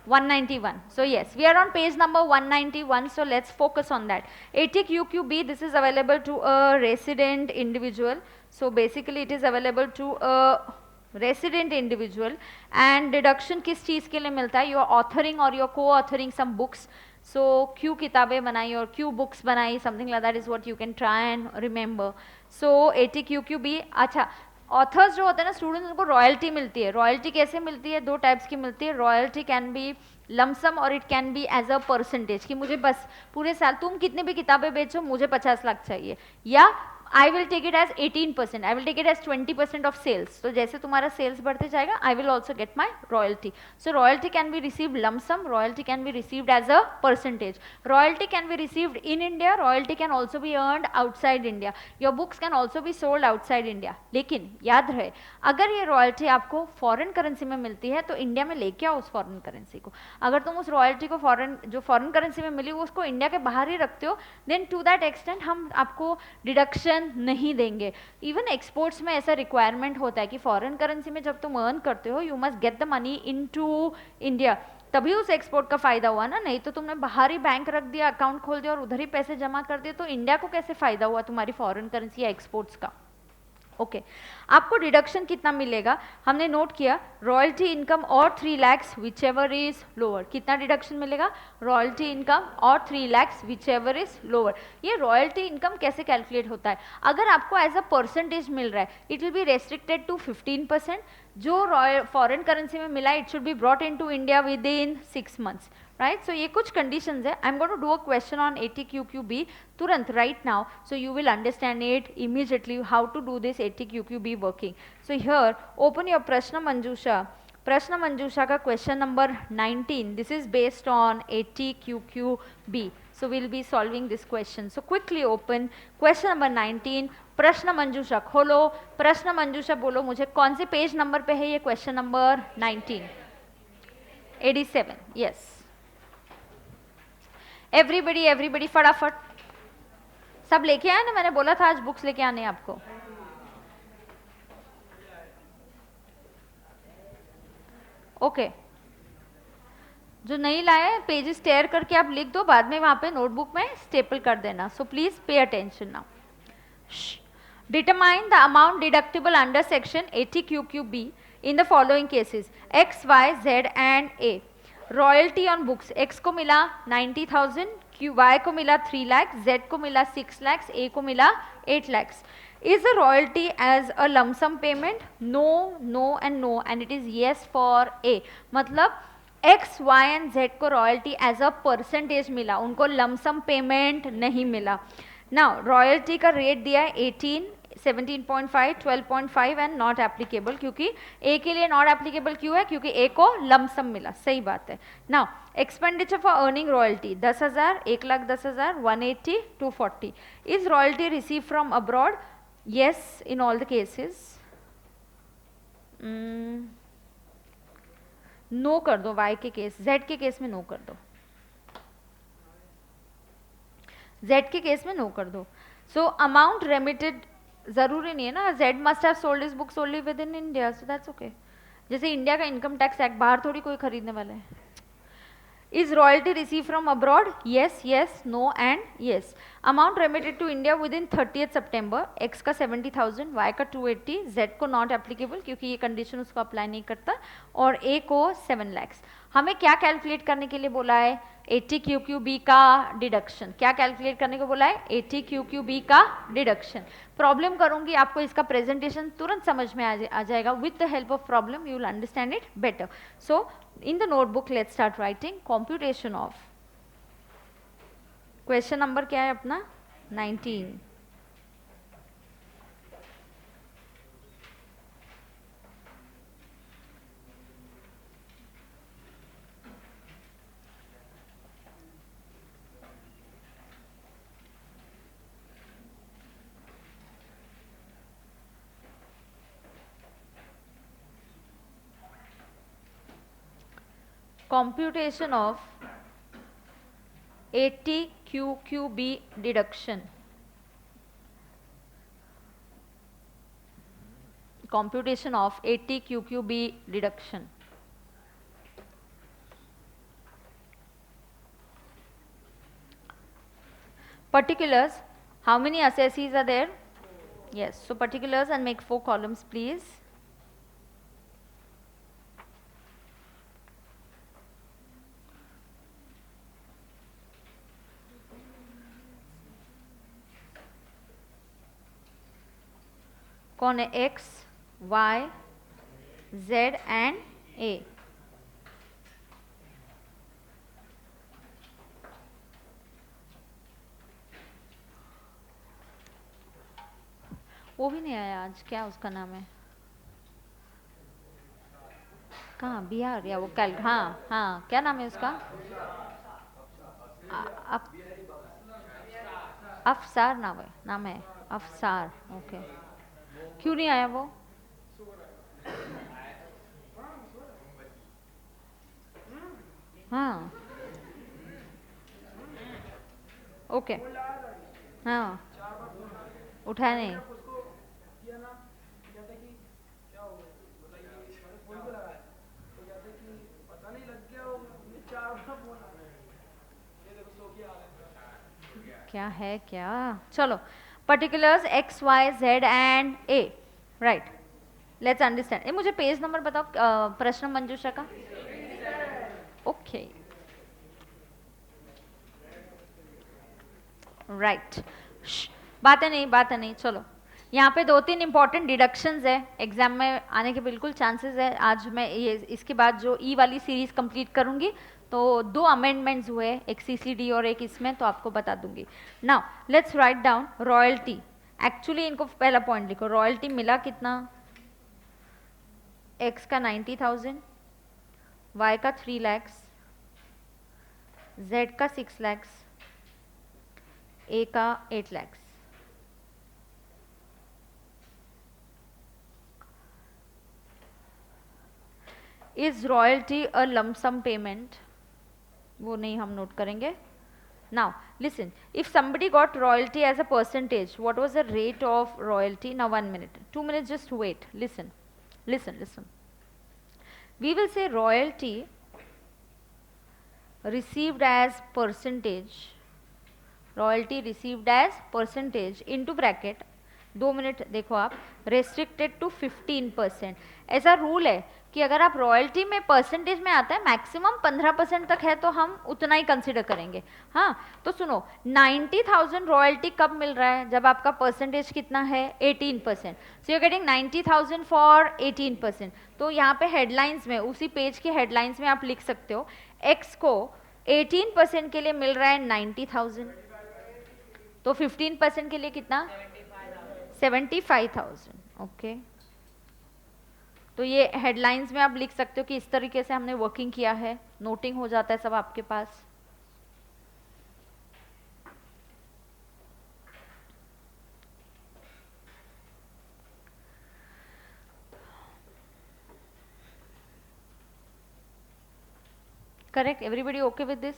191. So yes, we are on page number 191. So let's focus on that. ATQQB, this is available to a resident individual. So basically it is available to a resident individual and deduction किस चीज़ के लिए मिलता है? You are authoring or you are co-authoring some books. So क्यों किताबें बनाई और क्यों books बनाई, something like that is what you can try and remember. So ATQQB, अच्छा ऑथर्स जो होते हैं ना स्टूडेंट्स, उनको रॉयल्टी मिलती है. रॉयल्टी कैसे मिलती है? दो टाइप्स की मिलती है. रॉयल्टी कैन बी लमसम और it can be as a percentage कि मुझे बस पूरे साल तुम कितनी भी किताबें बेचो मुझे 50 लाख चाहिए, या I will take it as 18%, I will take it as 20% of sales. तो जैसे तुम्हारा sales बढ़ते जाएगा I will also get my royalty. So royalty can be received lump sum, royalty can be received as a percentage. Royalty can be received in India, royalty can also be earned outside India. Your books can also be sold outside India. लेकिन याद रहे अगर ये royalty आपको foreign currency में मिलती है तो इंडिया में लेके आओ उस foreign currency को. अगर तुम उस royalty को जो foreign currency में मिली उसको इंडिया के बाहर ही रखते हो then to that extent हम आपको deduction नहीं देंगे. इवन एक्सपोर्ट्स में ऐसा रिक्वायरमेंट होता है कि फॉरेन करेंसी में जब तुम अर्न करते हो you must get the money into India, तभी उस एक्सपोर्ट का फायदा हुआ ना. नहीं तो तुमने बाहर ही बैंक रख दिया, अकाउंट खोल दिया और उधर ही पैसे जमा कर दिए तो इंडिया को कैसे फायदा हुआ तुम्हारी फॉरेन करेंसी या एक्सपोर्ट्स का. ओके आपको डिडक्शन कितना मिलेगा हमने नोट किया. रॉयल्टी इनकम और 3 lakhs whichever is lower. कितना डिडक्शन मिलेगा? रॉयल्टी इनकम और 3 lakhs whichever is lower. ये रॉयल्टी इनकम कैसे कैलकुलेट होता है? अगर आपको एज अ परसेंटेज मिल रहा है it will be restricted to 15%. जो फॉरेन करेंसी में मिला it should be brought into India within 6 months. Right so ये कुछ कंडीशंस है. I am going to do a question on ATQQB तुरंत right now so you will understand it immediately how to do this ATQQB working. So here open your Prashna Manjusha का question number 19. This is based on ATQQB. So we'll be solving this question. So quickly open question number 19. प्रश्न मंजूषा खोलो. प्रश्न मंजूषा बोलो मुझे कौन से page number पे है ये क्वेश्चन नंबर 19. 87. Yes. एवरीबडी फटाफट सब लेके आए ना. मैंने बोला था आज बुक्स लेके आने आपको. ओके जो नहीं लाए पेजेस टेयर करके आप लिख दो, बाद में वहां पे नोटबुक में स्टेपल कर देना. So please pay attention now. Determine the amount deductible under section ATQQB in the following cases X, Y, Z and A. Royalty on books X को मिला 90,000, Y को मिला 3 lakhs, Z को मिला 6 lakhs, A को मिला 8 lakhs. Is the royalty as a lump sum payment? No, no and no, and it is yes for A. मतलब X, Y and Z को रॉयल्टी एज अ परसेंटेज मिला, उनको lump sum payment नहीं मिला. Now royalty का rate दिया है 18, 17.5, 12.5 and not applicable. क्योंकि ए के लिए नॉट एप्लीकेबल क्यों है? क्योंकि ए को लमसम मिला. सही बात है. Now expenditure for earning royalty 10,000, 1,10,000, 180, 240. Is royalty receive from abroad? Yes in all the cases. No कर दो वाई के केस. जेड के केस में नो कर दो. जेड के केस में नो कर दो. सो अमाउंट रेमिटेड जरूरी नहीं है ना. Z must have sold his books only within India, so that's okay. जैसे इंडिया का इनकम टैक्स एक्ट, बाहर थोड़ी कोई खरीदने वाला है. Is royalty receive from abroad? Yes, yes, no and yes. Amount remitted to India within 30th September. X का 70,000, Y का 280, जेड को नॉट एप्लीकेबल क्योंकि ये कंडीशन उसको अप्लाई नहीं करता, और ए को 7 lakhs. हमें क्या कैलकुलेट करने के लिए बोला है? 80 QQB का डिडक्शन। क्या कैलकुलेट करने को बोला है? 80 QQB का डिडक्शन। प्रॉब्लम करूंगी, आपको इसका प्रेजेंटेशन तुरंत समझ में आ जाएगा। With the help of problem you will understand it better. So in the notebook let's start writing computation of, question number क्या है अपना? 19। computation of 80 QQB deduction. Computation of 80 QQB deduction. Particulars, how many assessees are there? Yes, so particulars and make 4 columns please. कौन है? X, Y, Z and A. वो भी नहीं आया आज, क्या उसका नाम है? कहाँ? बिहार या वो कैल? हाँ हाँ, क्या नाम है उसका? अफसार नाम है अफसार। ओके, क्यों नहीं आया वो? हाँ ओके, हाँ उठाया नहीं। क्या है क्या? चलो, particulars X, Y, Z and A, right. Let's understand. ये मुझे पेज नंबर बताओ प्रश्न मंजूषा का। ओके राइट, बातें नहीं। चलो, यहाँ पे 2-3 इंपॉर्टेंट डिडक्शंस है, एग्जाम में आने के बिल्कुल चांसेस है। आज मैं ये इसके बाद जो ई वाली सीरीज कंप्लीट करूंगी तो 2 अमेंडमेंट्स हुए, एक CCD और एक इसमें, तो आपको बता दूंगी। Now let's write down royalty. Actually इनको पहला पॉइंट लिखो, रॉयल्टी मिला कितना? X का 90,000, Y का 3 lakhs, Z का 6 lakhs, A का 8 lakhs। Is royalty a lump sum payment? वो नहीं हम नोट करेंगे। Now listen, if somebody got royalty as a percentage, what was the rate of royalty? Now 1 minute, 2 minutes, just wait. Listen. We will say royalty received as percentage, into bracket, 2 minute देखो आप, restricted to 15%। ऐसा rule है कि अगर आप royalty में percentage में आता है, मैक्सिमम 15% तक है तो हम उतना ही कंसिडर करेंगे। हाँ तो सुनो, 90,000 रॉयल्टी कब मिल रहा है? जब आपका परसेंटेज कितना है? 18%। So you getting 90,000 for 18%। तो यहाँ पे हेडलाइंस में, उसी पेज के हेडलाइंस में आप लिख सकते हो, एक्स को 18% के लिए मिल रहा है 90,000, तो 15% के लिए कितना? 75,000। ओके, तो ये हेडलाइंस में आप लिख सकते हो कि इस तरीके से हमने वर्किंग किया है, नोटिंग हो जाता है सब आपके पास। Correct, everybody okay with this?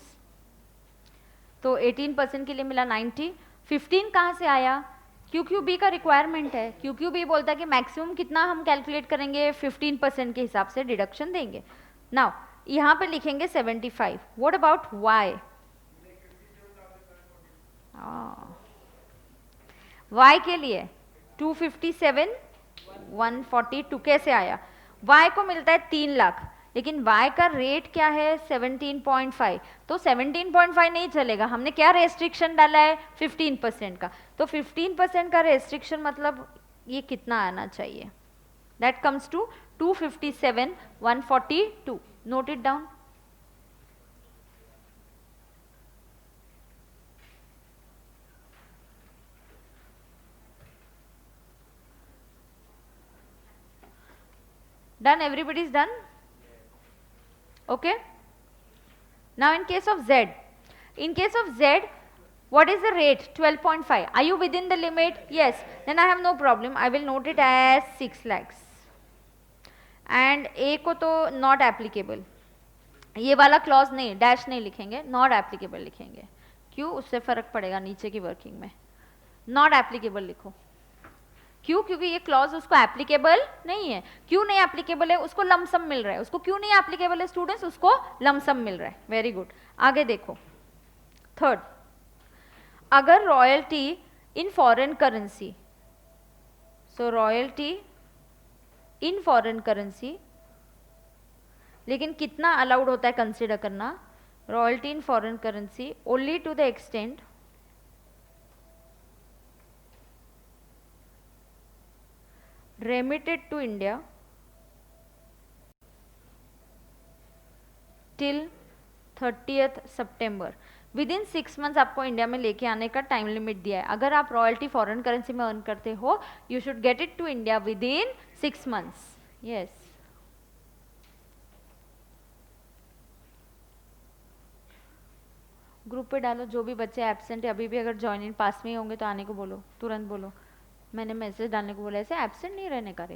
तो 18% के लिए मिला 90। 15 कहाँ से आया? QQB का रिक्वायरमेंट है। QQB बोलता है कि मैक्सिमम कितना हम कैलकुलेट करेंगे? 15% के हिसाब से डिडक्शन देंगे। नाउ यहाँ पे लिखेंगे 75। What about Y? Y के लिए 257 142 कैसे आया? Y को मिलता है 3 लाख, लेकिन y का रेट क्या है 17.5, तो 17.5 नहीं चलेगा, हमने क्या रेस्ट्रिक्शन डाला है 15% का, तो 15% का रेस्ट्रिक्शन मतलब ये कितना आना चाहिए, that comes to 257 142, note it down. Done, everybody is done? Okay. Now in case of Z, what is the rate? 12.5. Are you within the limit? Yes. Then I have no problem. I will note it as 6 lakhs. And A को तो not applicable. ये वाला clause नहीं, dash नहीं लिखेंगे, not applicable लिखेंगे। क्यों? उससे फर्क पड़ेगा नीचे की वर्किंग में। नॉट एप्लीकेबल लिखो। क्यों? क्योंकि ये क्लॉज उसको एप्लीकेबल नहीं है। क्यों नहीं एप्लीकेबल है? उसको लमसम मिल रहा है। उसको क्यों नहीं एप्लीकेबल है स्टूडेंट्स? उसको लमसम मिल रहा है। Very good. आगे देखो, थर्ड, अगर royalty in foreign currency, so royalty in foreign currency, लेकिन कितना अलाउड होता है कंसिडर करना? Royalty in foreign currency only to the extent remitted to India till 30th September। Within 6 months आपको India में लेके आने का टाइम लिमिट दिया है। अगर आप रॉयल्टी फॉरेन करेंसी में अर्न करते हो, you should get it to India within 6 months. Yes, group पे डालो, जो भी बच्चे एब्सेंट है अभी भी अगर ज्वाइन इन पास में ही होंगे तो आने को बोलो, तुरंत बोलो। मैंने मैसेज डालने को बोला, ऐसे एब्सेंट नहीं रहने का रे।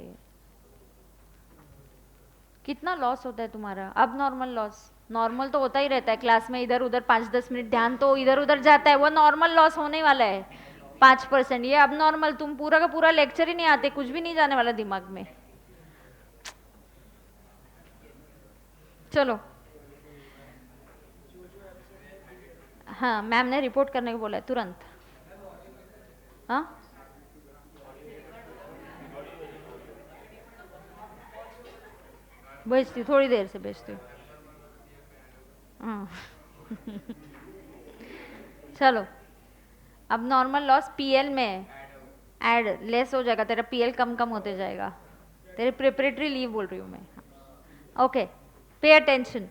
कितना लॉस होता है तुम्हारा? अब नॉर्मल लॉस, नॉर्मल तो होता ही रहता है क्लास में, इधर उधर 5-10 मिनट ध्यान तो इधर उधर जाता है, वो नॉर्मल लॉस होने वाला है 5%। ये अब नॉर्मल, तुम पूरा का पूरा लेक्चर ही नहीं आते, कुछ भी नहीं जाने वाला दिमाग में। चलो, हाँ मैम ने रिपोर्ट करने को बोला है तुरंत। हाँ भेजती हूँ, थोड़ी देर से भेजती हूँ। चलो, अब नॉर्मल लॉस पीएल में ऐड लेस हो जाएगा, तेरा पीएल कम कम होते जाएगा। तेरे प्रिपरेटरी लीव बोल रही हूँ मैं। Okay, pay attention.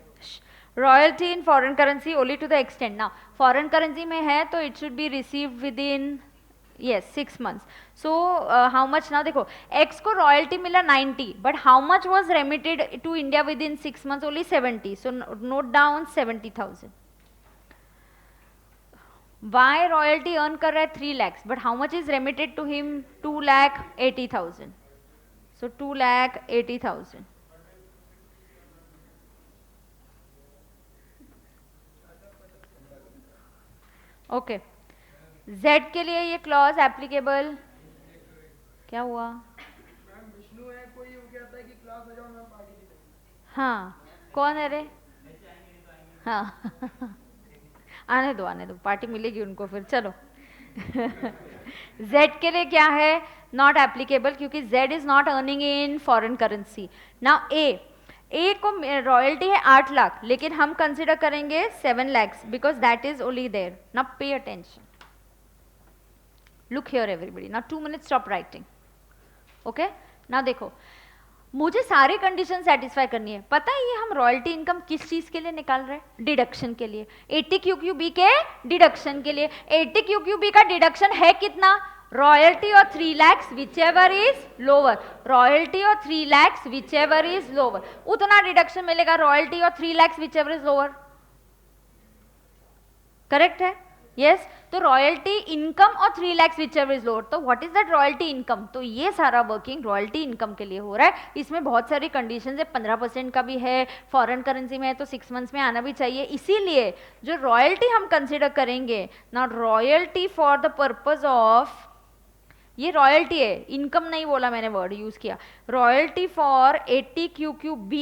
Royalty in foreign currency only to the extent. Now foreign currency में है तो it should be receive within yes 6 months। so how much now? देखो x को रॉयल्टी मिला 90, but how much was remitted to India within 6 months? only 70, so note down 70,000। y royalty earn कर रहा है 3 lakhs, but how much is remitted to him? 2,80,000, so 2,80,000। Okay, z के लिए ये clause applicable क्या हुआ? विष्णु है कोई, वो कहता है कि क्लास आ जाओ मैं पार्टी नहीं करूंगा। हाँ, कौन है रे? हाँ आने दो, पार्टी मिलेगी उनको फिर। चलो z के लिए क्या है? नॉट एप्लीकेबल, क्योंकि z is not earning in foreign currency. Now A को रॉयल्टी है 8 लाख, लेकिन हम कंसिडर करेंगे 7 lakhs because that is only there. Now pay attention, look here everybody, now 2 minutes stop writing. Okay, ना देखो, मुझे सारी कंडीशन सेटिस्फाई करनी है। पता है ये हम रॉयल्टी इनकम किस चीज के लिए निकाल रहे हैं? डिडक्शन के लिए, 80 QQB के डिडक्शन के लिए। 80 QQB का डिडक्शन है कितना? रॉयल्टी और 3 lakhs whichever is lower, royalty और 3 lakhs whichever is lower, उतना डिडक्शन मिलेगा रॉयल्टी और 3 lakhs whichever is lower. Correct है? Yes yes? तो रॉयल्टी इनकम और 3 lakhs whichever is lower, तो what is that royalty income? तो ये सारा वर्किंग रॉयल्टी इनकम के लिए हो रहा है। इसमें बहुत सारी कंडीशंस है, 15% का भी है, फॉरेन करेंसी में है तो 6 months में आना भी चाहिए। इसीलिए जो रॉयल्टी हम कंसिडर करेंगे ना, royalty for the purpose of, ये रॉयल्टी है, इनकम नहीं बोला मैंने, वर्ड यूज किया। Royalty for 80 QQB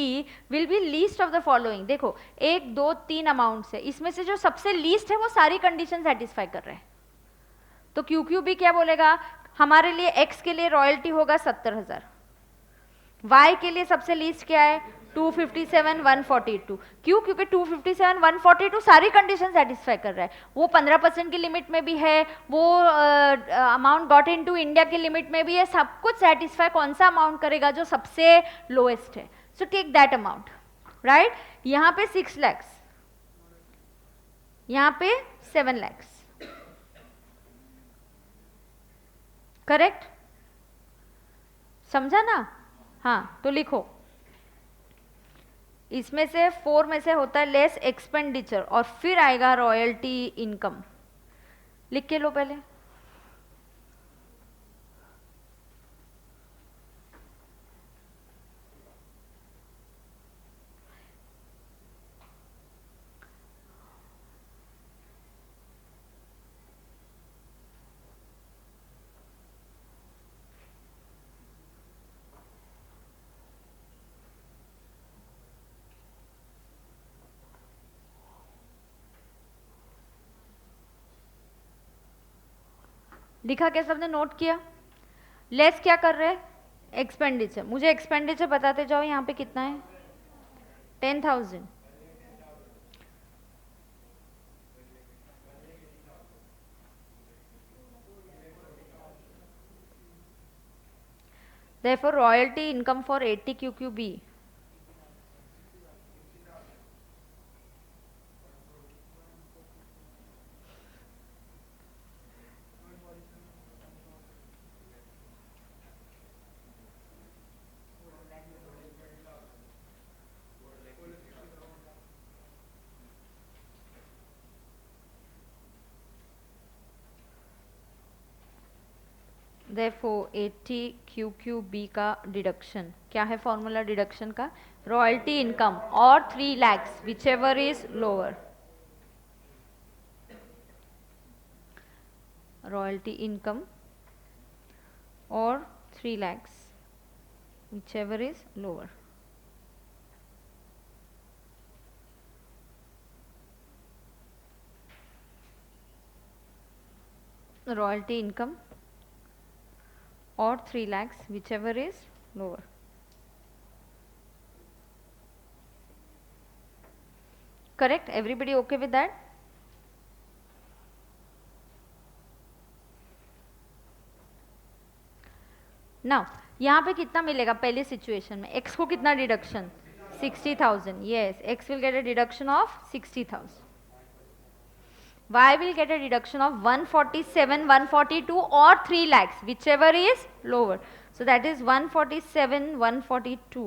will be least of the following. देखो 1 2 3 अमाउंट्स है, इसमें से जो सबसे लीस्ट है वो सारी कंडीशन सेटिस्फाई कर रहे हैं। तो QQB क्या बोलेगा? हमारे लिए x के लिए रॉयल्टी होगा 70,000, y के लिए सबसे लीस्ट क्या है? 257 142। क्यों? क्योंकि 257 142 सारी कंडीशन सेटिस्फाई कर रहा है। वो 15% की लिमिट में भी है, वो अमाउंट गॉट इनटू इंडिया की लिमिट में भी है, सब कुछ सेटिस्फाई कौन सा अमाउंट करेगा? जो सबसे लोएस्ट है। So take that amount, right? यहाँ पे 6 lakhs, यहाँ पे 7 lakhs, करेक्ट? समझा ना? हाँ, तो लिखो, इसमें से 4 में से होता है लेस एक्सपेंडिचर और फिर आएगा रॉयल्टी इनकम। लिख के लो पहले। लिखा क्या सबने? नोट किया? लेस क्या कर रहे हैं? एक्सपेंडिचर। मुझे एक्सपेंडिचर बताते जाओ, यहाँ पे कितना है? 10,000। Therefore, royalty income for 80 QQB Therefore 80 QQB का डिडक्शन क्या है? फॉर्मूला डिडक्शन का, रॉयल्टी इनकम और 3 lakhs whichever is lower। Royalty income और 3 lakhs whichever is lower। Royalty income और 3 lakhs whichever is lower। Correct? Everybody okay with that? Now यहाँ पे कितना मिलेगा पहले सिचुएशन में? x को कितना deduction? 60,000। Yes, x will get a deduction of 60,000. Y will get a deduction of 147, 142 or 3 lakhs, whichever is lower. So that is 147, 142.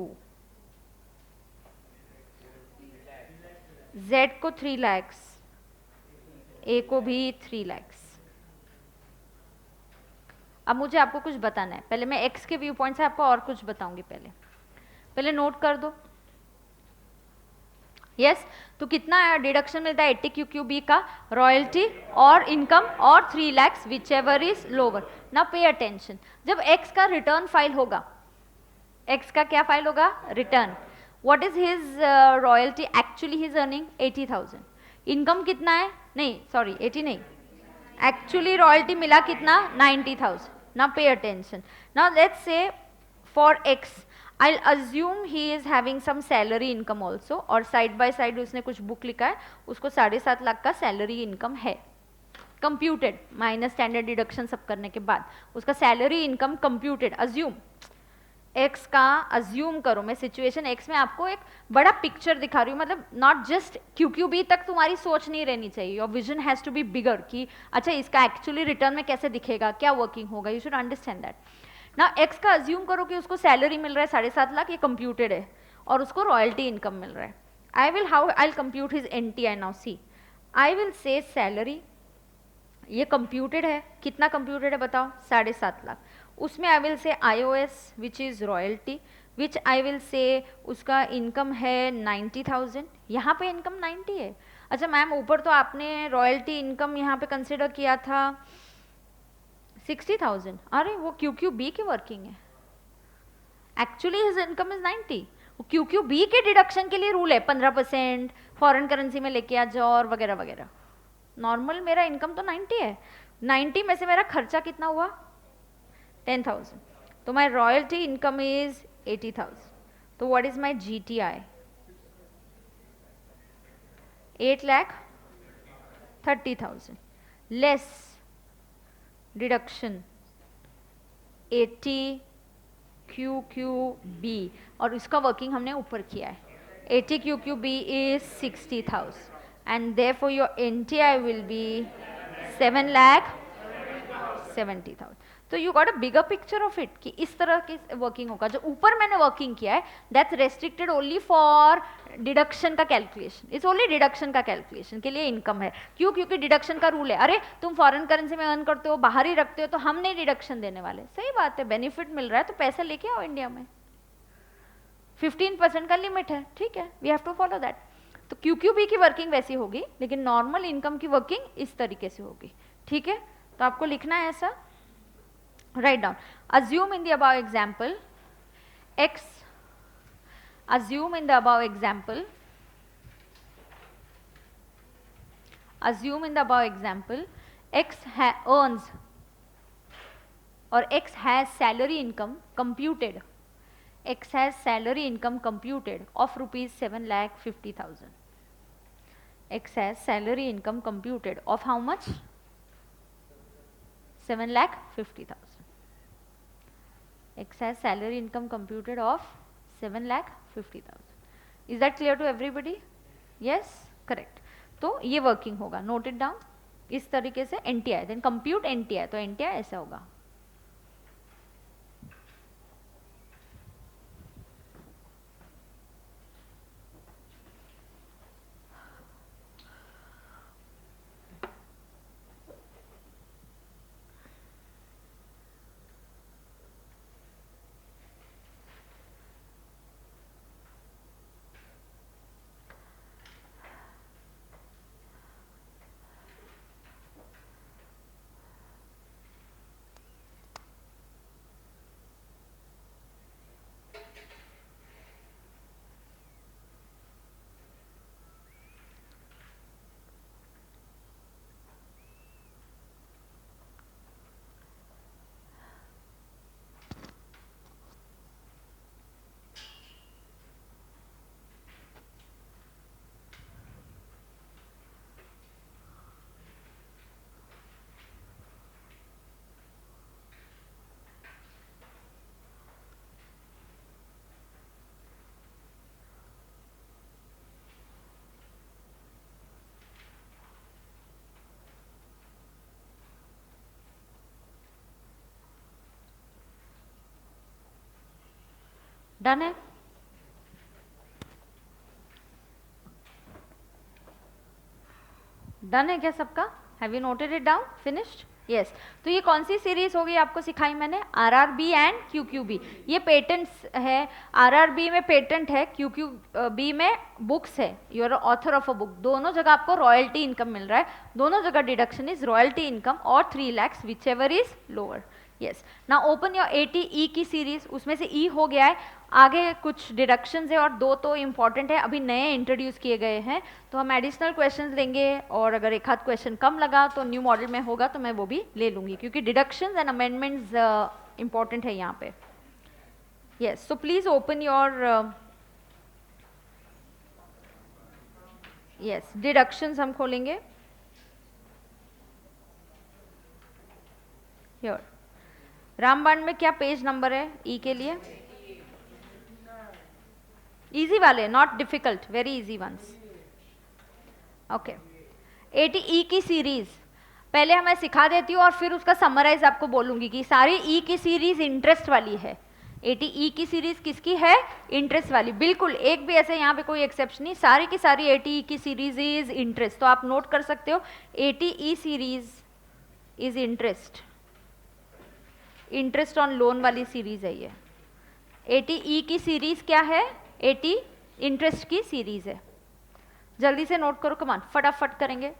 Z को 3 lakhs, A को भी 3 lakhs। अब मुझे आपको कुछ बताना है। पहले मैं X के व्यू पॉइंट से आपको और कुछ बताऊंगी। पहले नोट कर दो। यस तो कितना डिडक्शन मिलता है 80 QQB का? रॉयल्टी और इनकम और 3 lakhs whichever is lower. ना पे अटेंशन, जब X का रिटर्न फाइल होगा, X का क्या फाइल होगा? Return. What is his royalty? Actually he is earning 80,000। Income कितना है? नहीं सॉरी 80 नहीं, एक्चुअली रॉयल्टी मिला कितना? 90,000। ना pay attention. Now let's say for X I'll assume he is having some salary income also, और साइड बाय साइड उसने कुछ बुक लिखा है, उसको 7.5 लाख का सैलरी इनकम है, कंप्यूटेड माइनस स्टैंडर्ड डिडक्शन सब करने के बाद उसका salary income computed. Assume x का अज्यूम करो, मैं सिचुएशन एक्स में आपको एक बड़ा पिक्चर दिखा रही हूँ, मतलब नॉट जस्ट QQB तक तुम्हारी सोच नहीं रहनी चाहिए, your vision has to be bigger कि अच्छा इसका एक्चुअली रिटर्न में कैसे दिखेगा, क्या वर्किंग होगा, यू शुड अंडरस्टैंड दैट ना। एक्स का अज्यूम करो कि उसको सैलरी मिल रहा है 7.5 लाख, ये कंप्यूटेड है, और उसको रॉयल्टी इनकम मिल रहा है। I will how I compute his NTI now. See I will say salary, ये कंप्यूटेड है, कितना कंप्यूटेड है बताओ? 7.5 लाख। उसमें I will say IOS which is royalty, which I will say उसका इनकम है 90,000। यहाँ पे इनकम 90 है। अच्छा मैम ऊपर तो आपने रॉयल्टी इनकम यहाँ पे कंसिडर किया था 60,000। अरे वो QQB की वर्किंग है, एक्चुअली हिज इनकम इज 90। वो QQB के डिडक्शन के लिए रूल है 15% फॉरेन करेंसी में लेके आ जाओ और वगैरह वगैरह। नॉर्मल मेरा इनकम तो 90 है, 90 में से मेरा खर्चा कितना हुआ? 10,000। तो माई रॉयल्टी इनकम इज 80,000। तो what is my GTI? 8,30,000 less deduction 80 QQB, और इसका वर्किंग हमने ऊपर किया है. 80 QQB is 60,000 and therefore your NTI will be 7,70,000. तो you got a bigger picture of it कि इस तरह की वर्किंग होगा. जो ऊपर मैंने वर्किंग किया है that's restricted only for deduction का कैलकुलेशन. इट्स ओनली डिडक्शन का कैलकुलेशन के लिए इनकम है. क्यों? क्योंकि डिडक्शन का रूल है. अरे तुम फॉरेन करेंसी में अर्न करते हो, बाहर ही रखते हो, तो हम नहीं डिडक्शन देने वाले. सही बात है, बेनिफिट मिल रहा है तो पैसे लेके आओ इंडिया में. 15% का लिमिट है, ठीक है, we have to follow that. तो QQB की वर्किंग वैसी होगी, लेकिन नॉर्मल इनकम की वर्किंग इस तरीके से होगी. ठीक है, तो आपको लिखना है ऐसा. Write down. Assume in the above example x. Assume in the above example. Assume in the above example x earns or x has salary income computed. X has salary income computed of rupees 7,50,000. X has salary income computed of how much? 7,50,000. X has salary income computed of 7,50,000. Is that clear to everybody? Yes, correct. तो ये working होगा, note it down. इस तरीके से NTI, then compute NTI, तो NTI ऐसा होगा. Done है. डन है क्या सबका? Have you noted it down? Finished? Yes. तो ये कौन सी सीरीज होगी आपको सिखाई मैंने? RRB and QQB. ये पेटेंट्स है. RRB में पेटेंट है, QQB में बुक्स है. You are author of a book. दोनों जगह आपको रॉयल्टी इनकम मिल रहा है. दोनों जगह डिडक्शन इज रॉयल्टी इनकम और 3 lakhs whichever is lower. Yes. ना ओपन योर 80E की सीरीज. उसमें से E हो गया है. आगे कुछ डिडक्शंस है और 2 तो इम्पॉर्टेंट है, अभी नए इंट्रोड्यूस किए गए हैं, तो हम एडिशनल क्वेश्चंस लेंगे. और अगर एक आध क्वेश्चन कम लगा तो न्यू मॉडल में होगा तो मैं वो भी ले लूंगी, क्योंकि डिडक्शंस एंड अमेंडमेंट्स इम्पॉर्टेंट है यहाँ पे. Yes. So please open your yes deductions हम खोलेंगे. हियर रामबाण में क्या पेज नंबर है ई के लिए? इजी वाले, not difficult, very easy ones. Okay. 80E की सीरीज पहले हमें सिखा देती हूँ और फिर उसका समराइज आपको बोलूंगी कि सारी E की सीरीज इंटरेस्ट वाली है. 80E की सीरीज किसकी है? इंटरेस्ट वाली. बिल्कुल, एक भी ऐसे यहाँ पे कोई एक्सेप्शन नहीं, सारी की सारी 80E की सीरीज इज इंटरेस्ट. तो आप नोट कर सकते हो 80E series is interest. Interest on loan वाली सीरीज है ये. 80E की सीरीज क्या है? 80 इंटरेस्ट की सीरीज है. जल्दी से नोट करो, कमान, फटाफट करेंगे.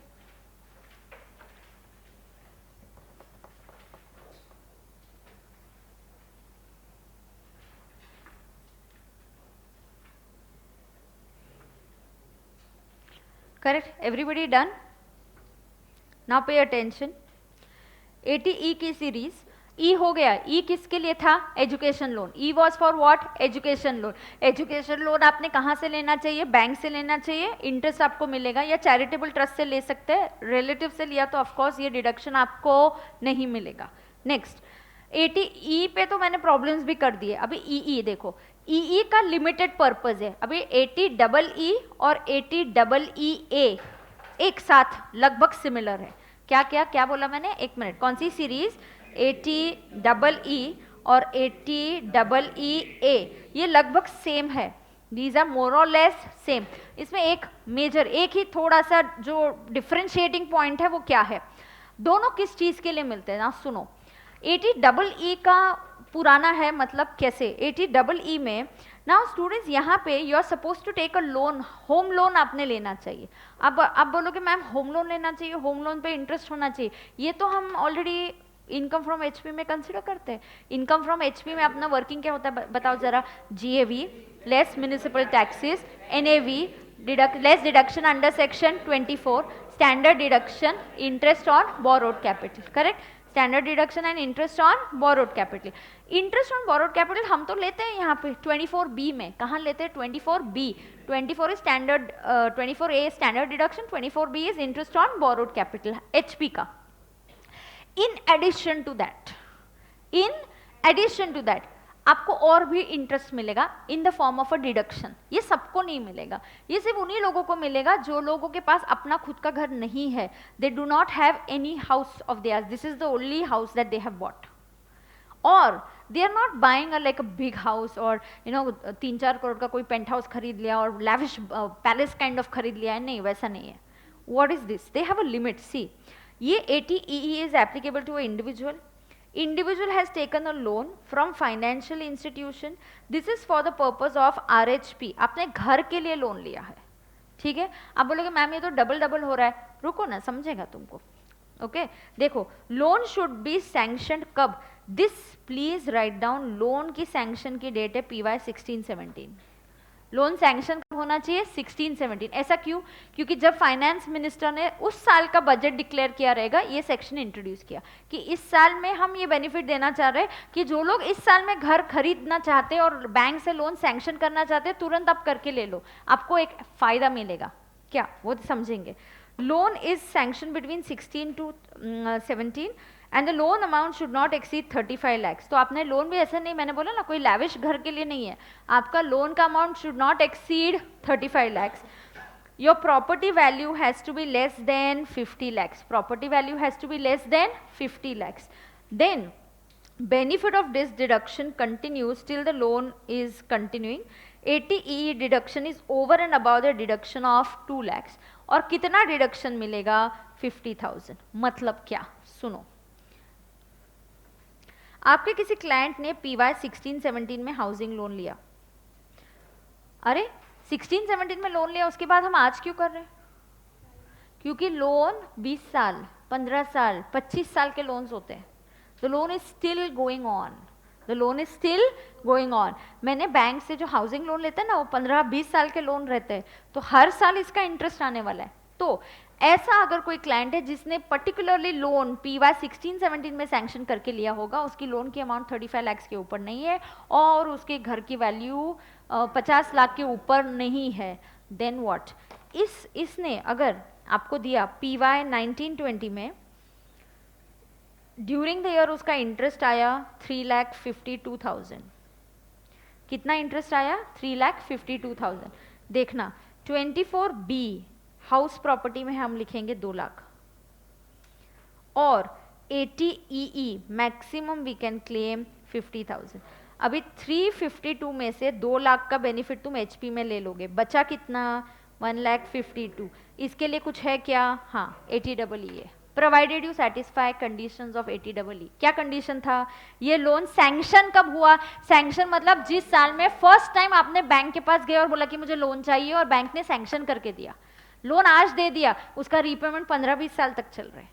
Correct. Everybody done? Now pay attention. 80E की सीरीज ई हो गया, ई किसके लिए था? Education loan. E was for what? Education loan. Education loan आपने कहाँ से लेना चाहिए? बैंक से लेना चाहिए, इंटरेस्ट आपको मिलेगा, या चैरिटेबल ट्रस्ट से ले सकते हैं। रिलेटिव से लिया तो ऑफकोर्स ये डिडक्शन आपको नहीं मिलेगा। नेक्स्ट 80E पे तो मैंने प्रॉब्लम्स भी कर दिए। अभी ई देखो, ई का लिमिटेड पर्पज है। अभी 80EE और 80EE एक साथ लगभग सिमिलर है। क्या क्या क्या बोला मैंने? एक मिनट, कौन सी सीरीज? 80EE और 80EE ये लगभग सेम है। दीज आर मोर और लेस सेम। इसमें एक मेजर, एक ही थोड़ा सा जो डिफरेंशिएटिंग पॉइंट है वो क्या है? दोनों किस चीज के लिए मिलते हैं ना? सुनो, 80EE का पुराना है, मतलब कैसे? 80EE में नाउ स्टूडेंट्स यहाँ पे you are suppose to take a loan, home loan आपने लेना चाहिए। अब आप बोलोगे मैम होम लोन लेना चाहिए, होम लोन पे इंटरेस्ट होना चाहिए, ये तो हम ऑलरेडी इनकम फ्रॉम एचपी में कंसिडर करते हैं। इनकम फ्रॉम एचपी में अपना वर्किंग क्या होता है बताओ जरा? GAV less municipal taxes, NAV less deduction under section 24, standard deduction, interest on borrowed capital, correct? Standard deduction and interest on borrowed capital. Interest on borrowed capital हम तो लेते हैं यहाँ पे 24B में। कहाँ लेते हैं? 24B। 24 is standard, 24A standard deduction, 24B is interest on borrowed capital HP का। इन एडिशन टू दैट आपको और भी इंटरेस्ट मिलेगा in the form of a deduction. ये सबको नहीं मिलेगा, ये सिर्फ उन्हीं लोगों को मिलेगा जो लोगों के पास अपना खुद का घर नहीं है। They do not have any house of theirs, this is the only house that they have bought, और they are not buying like a big house और 3-4 करोड़ का कोई पेंट हाउस खरीद लिया और लैविश पैलेस काइंड ऑफ खरीद लिया है। नहीं, वैसा नहीं है। What is this? They have a limit. See, ये 80EE is applicable to an individual. Individual has taken a loan from financial institution. This is for the purpose of RHP. आपने घर के लिए लोन लिया है, ठीक है? आप बोलोगे मैम ये तो डबल हो रहा है। रुको ना, समझेगा तुमको। ओके देखो, लोन शुड बी सैंक्शनड कब? This please write down, loan की सैंक्शन की डेट है PY 16-17। लोन सैंक्शन कब होना चाहिए? 16-17। ऐसा क्यों? क्योंकि जब फाइनेंस मिनिस्टर ने उस साल का बजट डिक्लेयर किया रहेगा, ये सेक्शन इंट्रोड्यूस किया कि इस साल में हम ये बेनिफिट देना चाह रहे हैं कि जो लोग इस साल में घर खरीदना चाहते हैं और बैंक से लोन सैंक्शन करना चाहते हैं, तुरंत आप करके ले लो, आपको एक फायदा मिलेगा। क्या? वो समझेंगे। Loan is sanction between 16 to 17 and the loan amount should not exceed 35 lakhs। तो आपने लोन भी ऐसे नहीं, मैंने बोला ना कोई लैविश घर के लिए नहीं है, आपका लोन का amount should not exceed 35 lakhs। Your property value has to be less than 50 lakhs। Property value has to be less than 50 lakhs। Then benefit of this deduction continues till the loan is continuing. 80EE deduction is over and above the deduction of 2 lakhs। और कितना deduction मिलेगा? 50,000। मतलब क्या? सुनो, आपके किसी client ने PY 16-17 में हाउसिंग लोन लिया। अरे 16-17 में लोन लिया, उसके बाद हम आज क्यों कर रहे हैं? क्योंकि लोन 20 साल, 15 साल, 25 साल के लोन्स होते हैं। The loan is still going on. The loan is still going on. मैंने बैंक से जो हाउसिंग लोन लेते हैं ना, वो 15-20 साल के लोन रहते हैं, तो हर साल इसका इंटरेस्ट आने वाला है। तो ऐसा अगर कोई क्लाइंट है जिसने पर्टिकुलरली लोन PY 16-17 में सैंक्शन करके लिया होगा, उसकी लोन की अमाउंट 35 lakhs के ऊपर नहीं है और उसके घर की वैल्यू 50 लाख के ऊपर नहीं है, देन व्हाट? इसने अगर आपको दिया PY 19-20 में, ड्यूरिंग द ईयर उसका इंटरेस्ट आया 3,52,000। कितना इंटरेस्ट आया? 3,52,000। देखना 24B हाउस प्रॉपर्टी में हम लिखेंगे 2 लाख, और 80EE maximum we can claim 50,000। अभी 352 में से 2 लाख का बेनिफिट तुम HP में ले लोगे, बचा कितना? 1,52,000। इसके लिए कुछ है क्या? हाँ, 80EE है। Provided you satisfy conditions of 80EE। क्या कंडीशन था? ये लोन सैंक्शन कब हुआ? सैंक्शन मतलब जिस साल में फर्स्ट टाइम आपने बैंक के पास गए और बोला कि मुझे लोन चाहिए और बैंक ने सैंक्शन करके दिया, लोन आज दे दिया, उसका रीपेमेंट 15-20 साल तक चल रहा है।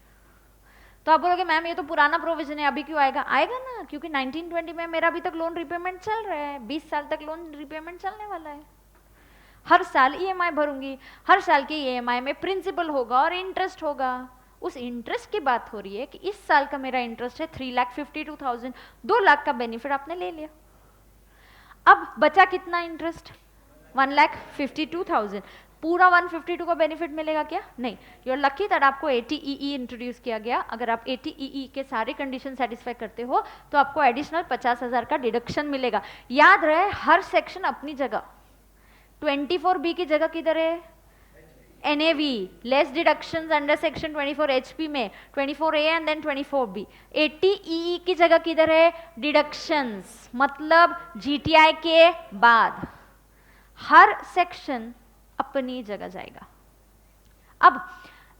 तो आप बोलोगे मैम ये तो पुराना प्रोविजन है, अभी क्यों आएगा? आएगा ना, क्योंकि 19-20 में मेरा अभी तक लोन रिपेमेंट चल रहा है, 20 साल तक लोन रिपेमेंट चलने वाला है। हर साल EMI भरूंगी, हर साल की EMI में प्रिंसिपल होगा और इंटरेस्ट होगा, उस इंटरेस्ट की बात हो रही है कि इस साल का मेरा इंटरेस्ट है 3,52,000, 2 लाख का बेनिफिट आपने ले लिया। अब बचा कितना इंटरेस्ट? 1,52,000। पूरा 152 का बेनिफिट मिलेगा क्या? नहीं। यू आर लकी दैट आपको ATEE इंट्रोड्यूस किया गया। अगर आप ATEE के सारे कंडीशन सेटिस्फाई करते हो तो आपको एडिशनल 50,000 का डिडक्शन मिलेगा। याद रहे हर सेक्शन अपनी जगह। 24B की जगह किधर है? NAV, less deductions under section 24 HP में 24A and then 24B। ATEE की जगह किधर है? डिडक्शंस, मतलब GTI के बाद। हर सेक्शन अपनी जगह जाएगा। अब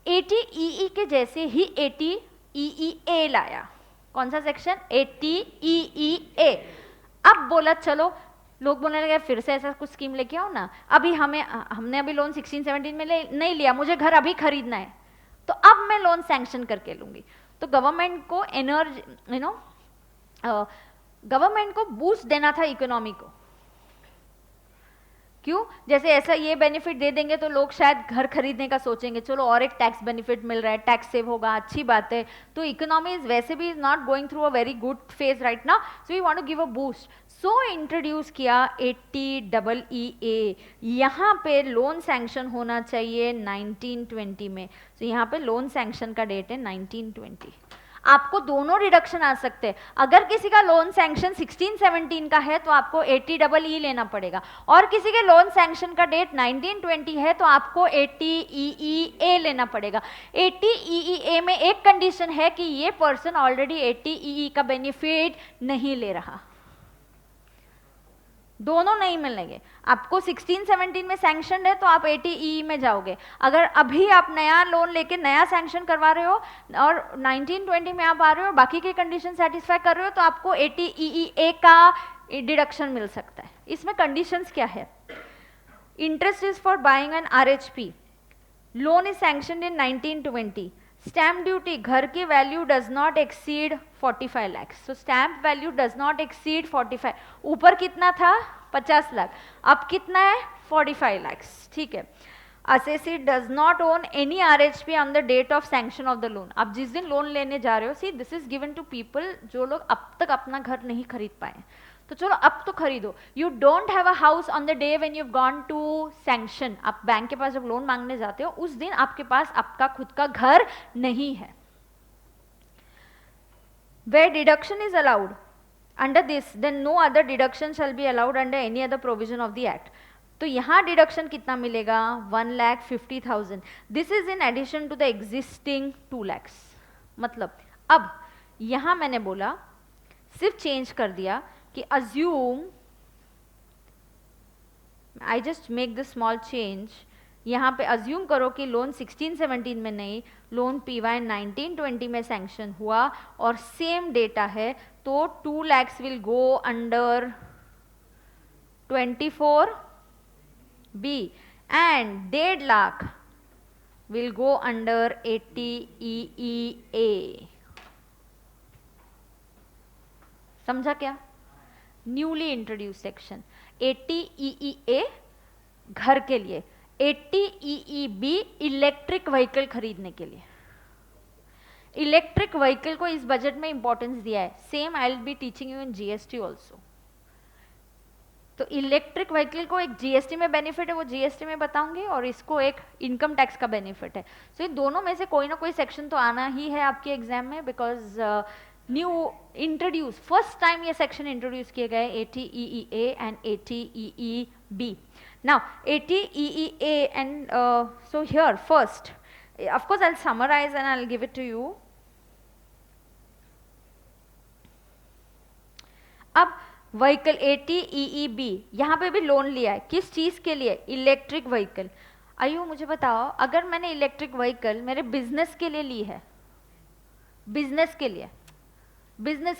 ATEE के जैसे ही ATEEA लाया। कौन सा सेक्शन? ATEEA। अब बोला चलो, लोग बोलने लगे फिर से ऐसा कुछ स्कीम लेके आओ ना। अभी हमने अभी लोन 16-17 में नहीं लिया, मुझे घर अभी खरीदना है, तो अब मैं लोन सैंक्शन करके लूंगी। तो गवर्नमेंट को गवर्नमेंट को बूस्ट देना था इकोनॉमी को। क्यों? जैसे ऐसा ये बेनिफिट दे देंगे तो लोग शायद घर खरीदने का सोचेंगे, चलो और एक टैक्स बेनिफिट मिल रहा है, टैक्स सेव होगा, अच्छी बात है। तो इकोनॉमी इज वैसे भी is not going through a very good phase right now, so we want to give a boost. So introduce किया ATEEA। यहाँ पे लोन सैंक्शन होना चाहिए 1920 में। तो यहाँ पे लोन सैंक्शन का डेट है 1920। आपको दोनों रिडक्शन आ सकते हैं। अगर किसी का लोन सैंक्शन 16-17 का है तो आपको ATEE लेना पड़ेगा, और किसी के लोन सैंक्शन का डेट 1920 है तो आपको ATEEA लेना पड़ेगा। ATEEA में एक कंडीशन है कि ये पर्सन ऑलरेडी ATEE का बेनिफिट नहीं ले रहा। दोनों नहीं मिलेंगे। आपको 16-17 में सैंक्शन है तो आप ATEE में जाओगे। अगर अभी आप नया लोन लेके नया सैंक्शन करवा रहे हो और 1920 में आप आ रहे हो और बाकी के कंडीशन सेटिस्फाई कर रहे हो तो आपको ATEEA का डिडक्शन मिल सकता है। इसमें कंडीशंस क्या है? Interest is for buying an RHP, loan is sanctioned in 1920, stamp duty घर की value does not exceed 45 lakh. So stamp value does not exceed 45। ऊपर कितना था? 50 लाख, अब कितना है? 45 लाख। ठीक है। assessee does not own any RHP on the date of sanction of the loan। आप जिस दिन लोन लेने जा रहे हो, see this is given to people जो लोग अब तक अपना घर नहीं खरीद पाए, तो चलो अब तो खरीदो। You don't have a house on the day when you have gone to sanction. आप बैंक के पास जब लोन मांगने जाते हो उस दिन आपके पास आपका खुद का घर नहीं है। Where deduction is allowed under this, then no other deduction shall be allowed under any other provision of the act। तो यहाँ डिडक्शन कितना मिलेगा? 1,50,000। This is in addition to the existing 2 lakhs। मतलब अब यहाँ मैंने बोला, सिर्फ चेंज कर दिया कि assume, I just make this small change। यहाँ पे अज्यूम करो कि लोन 16-17 में नहीं, लोन PY 1920 में सैंक्शन हुआ और सेम डेटा है, तो 2 lakhs will go under 24B and 1.5 lakh will go under ATEEA। समझा क्या? Newly introduce section. ATEEA घर के लिए, ATEEB इलेक्ट्रिक व्हीकल खरीदने के लिए। इलेक्ट्रिक व्हीकल को इस बजट में इंपॉर्टेंस दिया है। Same I will be teaching you in GST also. तो इलेक्ट्रिक व्हीकल को एक GST में बेनिफिट है, वो GST में बताऊंगी, और इसको एक इनकम टैक्स का बेनिफिट है। सो इन दोनों में से कोई ना कोई सेक्शन तो आना ही है आपके एग्जाम में, because new introduce first time ये सेक्शन इंट्रोड्यूस किए गए ATEEA and ATEEB। Now ATEEA and so here first, of course I'll summarize and I'll give it to you। अब व्हीकल ATEEB यहाँ पे भी लोन लिया है, किस चीज के लिए? Electric vehicle. आइयो मुझे बताओ, अगर मैंने इलेक्ट्रिक व्हीकल मेरे बिजनेस के लिए ली है, बिजनेस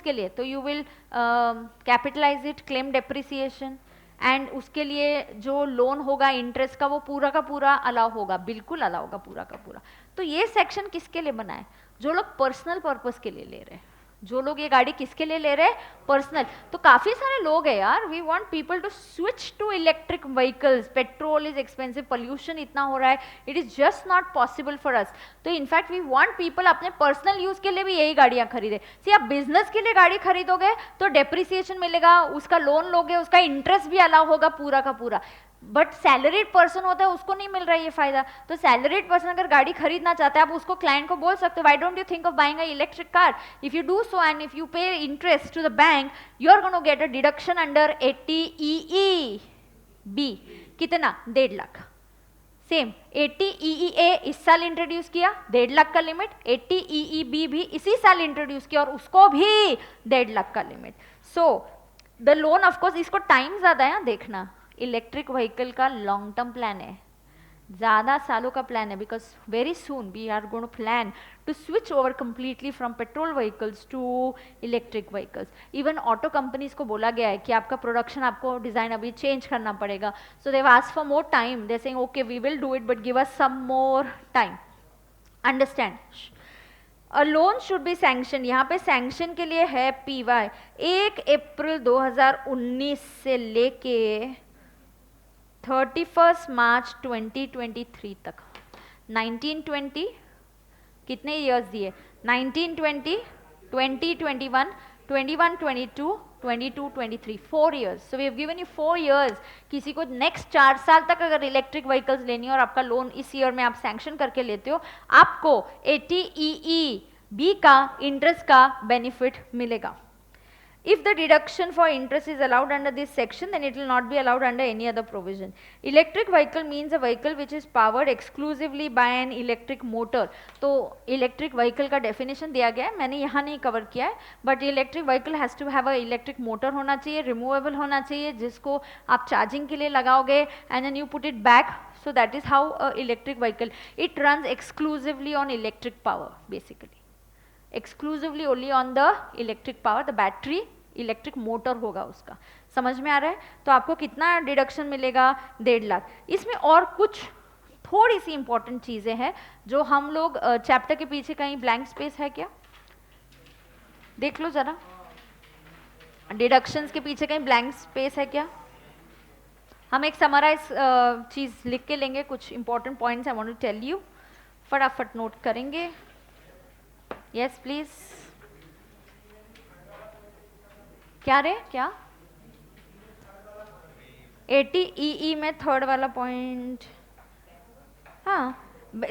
के लिए तो you will capitalise it, claim depreciation, and उसके लिए जो लोन होगा इंटरेस्ट का वो पूरा का पूरा अलाउ होगा, बिल्कुल अलाउ होगा पूरा का पूरा। तो ये सेक्शन किसके लिए बना है? जो लोग पर्सनल पर्पस के लिए ले रहे हैं। जो लोग ये गाड़ी किसके लिए ले रहे हैं, पर्सनल। तो काफी सारे लोग हैं यार, we want people to switch to electric vehicles, petrol is expensive, pollution इतना हो रहा है, it is just not possible for us. तो इनफैक्ट वी वांट पीपल अपने पर्सनल यूज के लिए भी यही गाड़ियां खरीदे। सी आप बिजनेस के लिए गाड़ी खरीदोगे तो डेप्रिसिएशन मिलेगा, उसका लोन लोगे, उसका इंटरेस्ट भी अलाउ होगा पूरा का पूरा, बट सैलरीड पर्सन होता है उसको नहीं मिल रहा है ये फायदा। तो सैलरीड पर्सन अगर गाड़ी खरीदना चाहता है, आप उसको क्लाइंट को बोल सकते हो, why don't you think of buying a electric car, if you do so and if you pay interest to the bank, you are gonna get a deduction under 80 EEB। कितना, 1.5 लाख। सेम 80 EEA इस साल introduce किया, 1.5 लाख का limit, 80 EEB भी इसी साल introduce किया और उसको भी 1.5 लाख का limit. So the loan of course, इसको टाइम ज्यादा है देखना, इलेक्ट्रिक व्हीकल का लॉन्ग टर्म प्लान है, ज़्यादा सालों का प्लान है, because very soon we are going to plan to switch over completely from petrol vehicles to electric vehicles. Even auto companies को बोला गया है कि आपका प्रोडक्शन, आपको डिज़ाइन अभी चेंज करना पड़ेगा, so they have asked for more time, they saying okay we will do it but give us some more time, understand. A loan should be sanction, यहाँ पे सैंक्शन के लिए है PY 1 अप्रैल 2019 से लेके 31 मार्च 2023 तक। 1920 कितने ईयर्स दिए, 1920, 2021, 21, 22, 22, 23, 4 years. So we have given you 4 years. किसी को नेक्स्ट 4 साल तक अगर इलेक्ट्रिक व्हीकल्स लेनी है और आपका लोन इस ईयर में आप सैंक्शन करके लेते हो, आपको 80 EEB का इंटरेस्ट का बेनिफिट मिलेगा। If the deduction for interest is allowed under this section, then it will not be allowed under any other provision. Electric vehicle means a vehicle which is powered exclusively by an electric motor. तो electric vehicle का definition दिया गया है, मैंने यहाँ नहीं cover किया है, but electric vehicle has to have a electric motor होना चाहिए, removable होना चाहिए, जिसको आप charging के लिए लगाओगे and then you put it back. So that is how a electric vehicle, it runs exclusively on electric power basically. Exclusively only on the electric power, the battery electric motor होगा उसका। समझ में आ रहा है? तो आपको कितना डिडक्शन मिलेगा, 1.5 लाख। इसमें और कुछ थोड़ी सी इंपॉर्टेंट चीजें हैं जो हम लोग चैप्टर के पीछे कहीं ब्लैंक स्पेस है क्या, देख लो जरा, डिडक्शंस के पीछे कहीं ब्लैंक स्पेस है क्या? हम एक समराइज चीज लिख के लेंगे, कुछ important points I want to tell you, फटाफट नोट करेंगे। Yes please. क्या रे, क्या 80 EE में थर्ड वाला पॉइंट, हाँ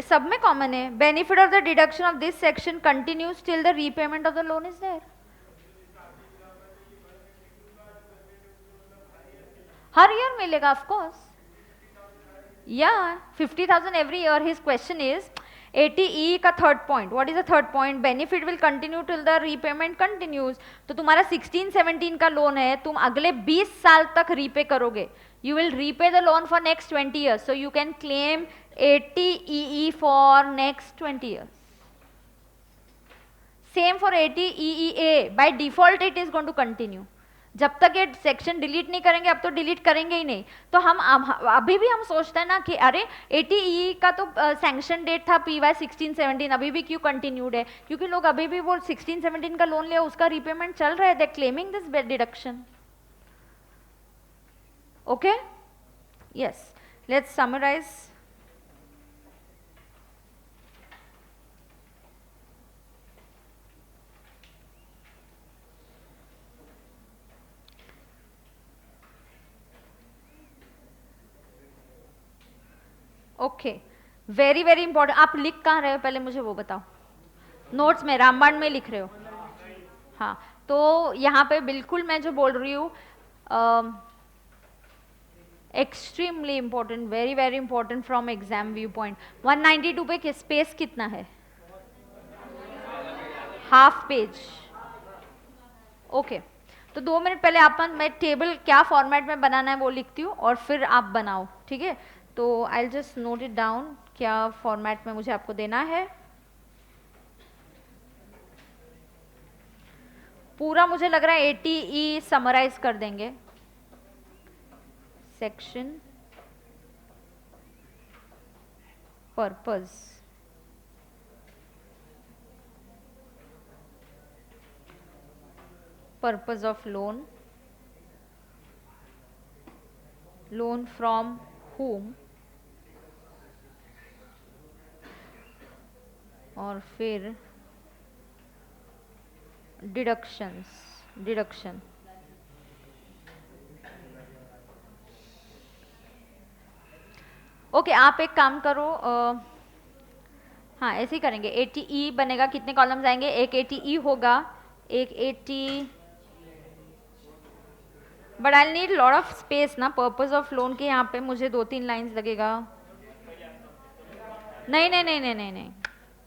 सब में कॉमन है। Benefit of the deduction of this section continues till the repayment of the loan is there. हर ईयर मिलेगा ऑफ कोर्स, या 50,000 every year. His question is 80 E का third point, what is the third point, benefit will continue till the repayment continues. तो तुम्हारा 16-17 का loan है, तुम अगले 20 साल तक रीपे करोगे, you will repay the loan for next 20 years, so you can claim 80 EE for next 20 years. Same for 80 EEA, by default it is going to continue. जब तक ये सेक्शन डिलीट नहीं करेंगे, अब तो डिलीट करेंगे ही नहीं, तो हम अभी भी हम सोचते हैं ना कि अरे 80 EE का तो सैंक्शन डेट था PY 16-17, अभी भी क्यों कंटिन्यूड है? क्योंकि लोग अभी भी वो 16-17 का लोन लिया, उसका रीपेमेंट चल रहा है, they claiming this deduction. Okay? Yes. Let's summarize. Okay. Very very important. आप लिख कहाँ रहे हो पहले मुझे वो बताओ। नोट्स में, रामबाण में लिख रहे हो? हाँ, तो यहाँ पे बिल्कुल मैं जो बोल रही हूँ extremely important, very very important from exam view point. 192 पे स्पेस कितना है? Half page. ओके, तो 2 मिनट पहले आप, मैं टेबल क्या फॉर्मेट में बनाना है वो लिखती हूँ और फिर आप बनाओ, ठीक है? तो I just note it down, क्या फॉर्मेट में मुझे आपको देना है। पूरा मुझे लग रहा है 80 E समराइज कर देंगे। Section purpose, purpose of loan, loan from whom, और फिर डिडक्शन। ओके, आप एक काम करो, हाँ ऐसे ही करेंगे। 80E बनेगा, कितने कॉलम्स आएंगे? एक 80E होगा, एक 80, but I need lot of space ना पर्पस ऑफ लोन के। यहाँ पे मुझे 2-3 लाइंस लगेगा। नहीं नहीं नहीं नहीं नहीं नहीं,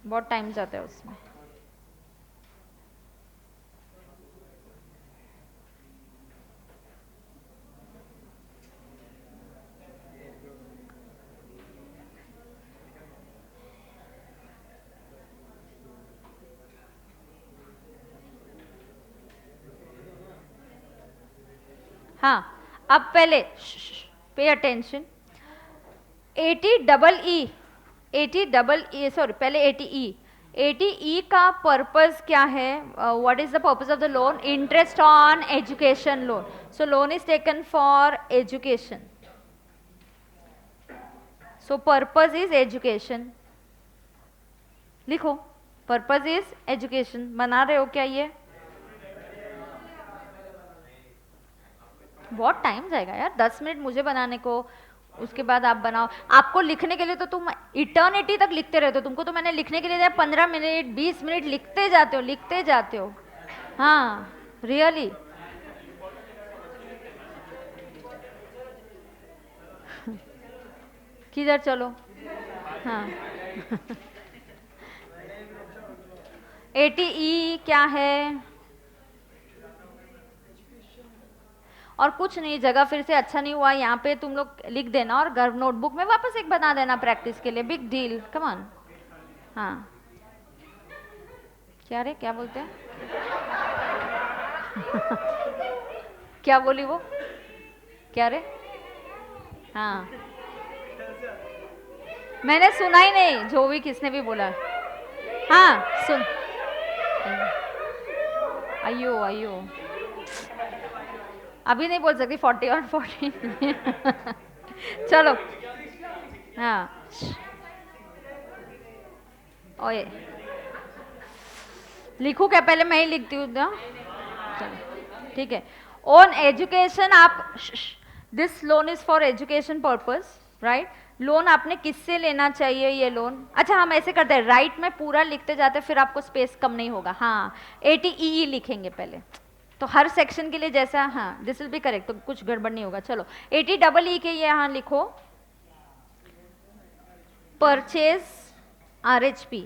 बहुत टाइम जाता है उसमें। हाँ, अब पहले पे अटेंशन। 80E, सॉरी पहले 80E। 80E का पर्पस क्या है? What is the purpose of the loan? Interest on education loan. So loan is taken for education, so purpose is education. लिखो, पर्पस इज एजुकेशन। बना रहे हो क्या ये? बहुत टाइम जाएगा यार, 10 मिनट मुझे बनाने को, उसके बाद आप बनाओ। आपको लिखने के लिए तो तुम इटर्निटी तक लिखते रहते हो। तुमको तो मैंने लिखने के लिए दिया 15 मिनट 20 मिनट, लिखते जाते हो। हाँ रियली। किधर चलो? हाँ 80E क्या है? और कुछ नहीं, जगह फिर से अच्छा नहीं हुआ, यहाँ पे तुम लोग लिख देना और घर नोटबुक में वापस एक बना देना प्रैक्टिस के लिए। Big deal, come on. हाँ क्या रे, क्या बोलते हैं? क्या बोली वो? क्या रे? हाँ मैंने सुना ही नहीं, जो भी किसने भी बोला। हाँ सुन, अयो अयो, अभी नहीं बोल सकती 40 और 40। चलो हाँ, ओए लिखूं क्या? पहले मैं ही लिखती हूँ ना। चलो ठीक है। ऑन एजुकेशन आप, this loan is for education purpose, right? Loan आपने किससे लेना चाहिए ये लोन? अच्छा हम ऐसे करते हैं, राइट में पूरा लिखते जाते हैं, फिर आपको स्पेस कम नहीं होगा। हाँ 80E लिखेंगे पहले, तो हर सेक्शन के लिए जैसा, हाँ दिस विल बी करेक्ट, तो कुछ गड़बड़ नहीं होगा। चलो 80EE के यहाँ लिखो परचेज RHP।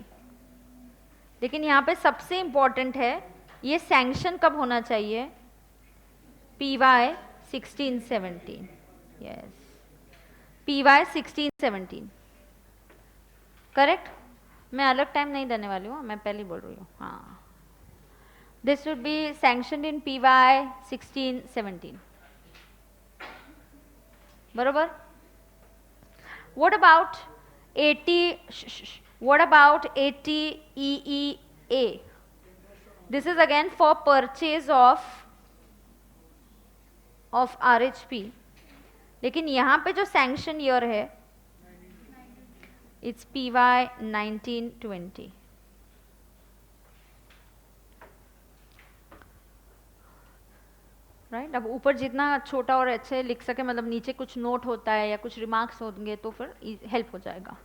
लेकिन यहाँ पे सबसे इंपॉर्टेंट है, ये सैंक्शन कब होना चाहिए? PY 16-17, yes PY 16-17 correct. मैं अलग टाइम नहीं देने वाली हूँ, मैं पहले बोल रही हूँ। हाँ this would be sanctioned in PY 16-17, बरोबर? What about 80EEA? This is again for purchase of RHP, लेकिन यहाँ पे जो sanction year है it's PY 19-20। राइट अब ऊपर जितना छोटा और अच्छे लिख सके, मतलब नीचे कुछ नोट होता है या कुछ रिमार्क्स होंगे तो फिर हेल्प हो जाएगा,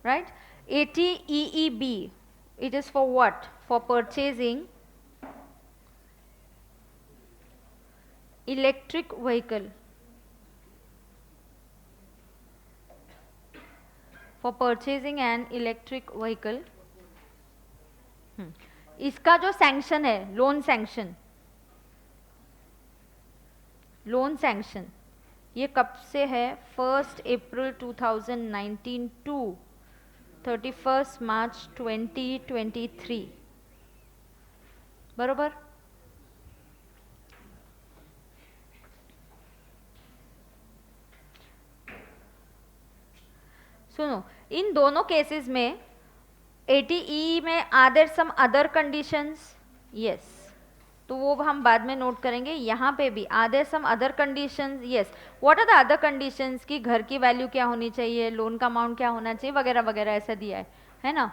right? 80EEB, it is for what? For purchasing electric vehicle, for purchasing an electric vehicle। इसका जो सैंक्शन है, लोन सैंक्शन, ये कब से है? 1 अप्रैल 2019 टू 31 मार्च 2023, बरोबर? सुनो, इन दोनों केसेस में 80E में are there some other conditions? Yes, तो वो हम बाद में नोट करेंगे। यहाँ पे भी are there some other conditions, yes, what are the other conditions कि घर की वैल्यू क्या होनी चाहिए, लोन का अमाउंट क्या होना चाहिए, वगैरह वगैरह ऐसा दिया है ना।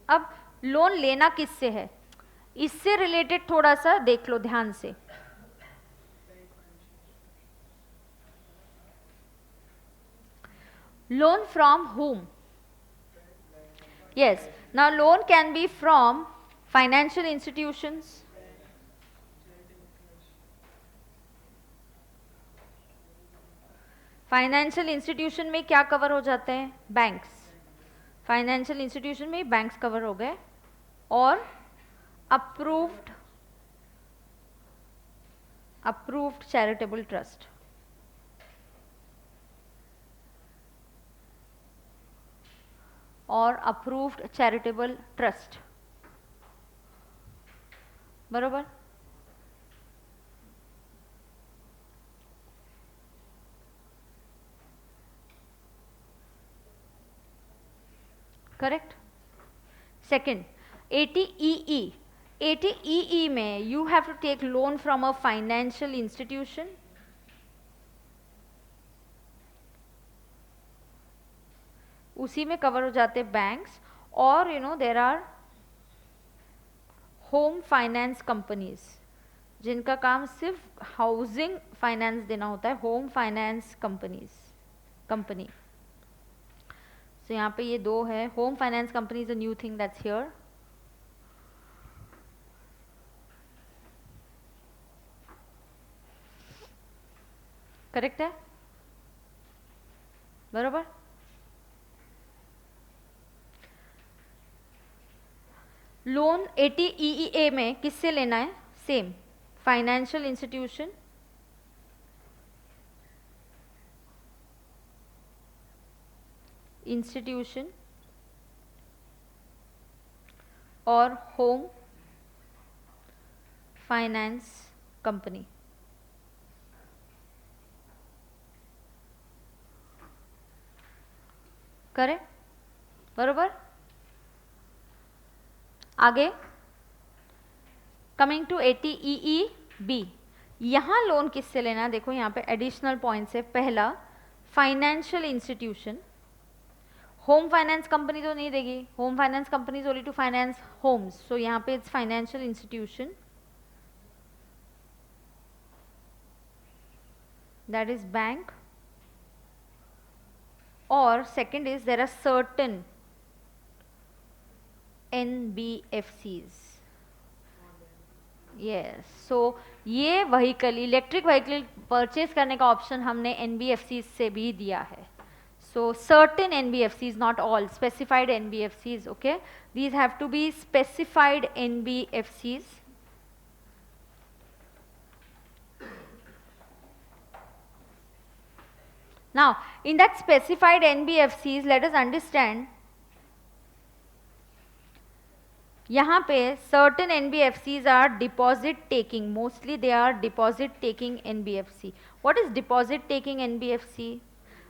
अब लोन लेना किससे है, इससे रिलेटेड थोड़ा सा देख लो ध्यान से। Loan from whom? Yes, now loan can be from financial institutions, financial institution में क्या कवर हो जाते हैं, बैंक्स, फाइनेंशियल इंस्टीट्यूशन में बैंक्स कवर हो गए, और अप्रूव्ड चैरिटेबल ट्रस्ट, और अप्रूव्ड चैरिटेबल ट्रस्ट, बरोबर। करेक्ट। सेकंड, ATEE, ATEE में you have to take loan from a financial institution, उसी में कवर हो जाते बैंक्स, और you know there are home finance companies जिनका काम सिर्फ हाउसिंग फाइनेंस देना होता है, होम फाइनेंस कंपनी। तो यहाँ पे ये दो है, home finance company is a new thing that's here. Correct है, बरोबर। लोन ATEEA में किससे लेना है, सेम फाइनेंशियल इंस्टीट्यूशन, और होम फाइनेंस कंपनी। करें, बरोबर। आगे कमिंग टू ATEEB, यहां लोन किससे लेना है, देखो यहाँ पे एडिशनल पॉइंट्स है। पहला, financial institution, home finance company तो नहीं देगी, home finance company is only to finance homes, so यहाँ पे it's financial institution, that is bank, और second is there are certain NBFCs, yes, so ये व्हीकल, इलेक्ट्रिक व्हीकल परचेज करने का option हमने NBFCs से भी दिया है। so certain NBFCs, not all, specified NBFCs, okay, these have to be specified NBFCs. Now in that specified NBFCs, let us understand, यहाँ पे certain NBFCs are deposit taking, mostly they are deposit taking NBFC. What is deposit taking NBFC?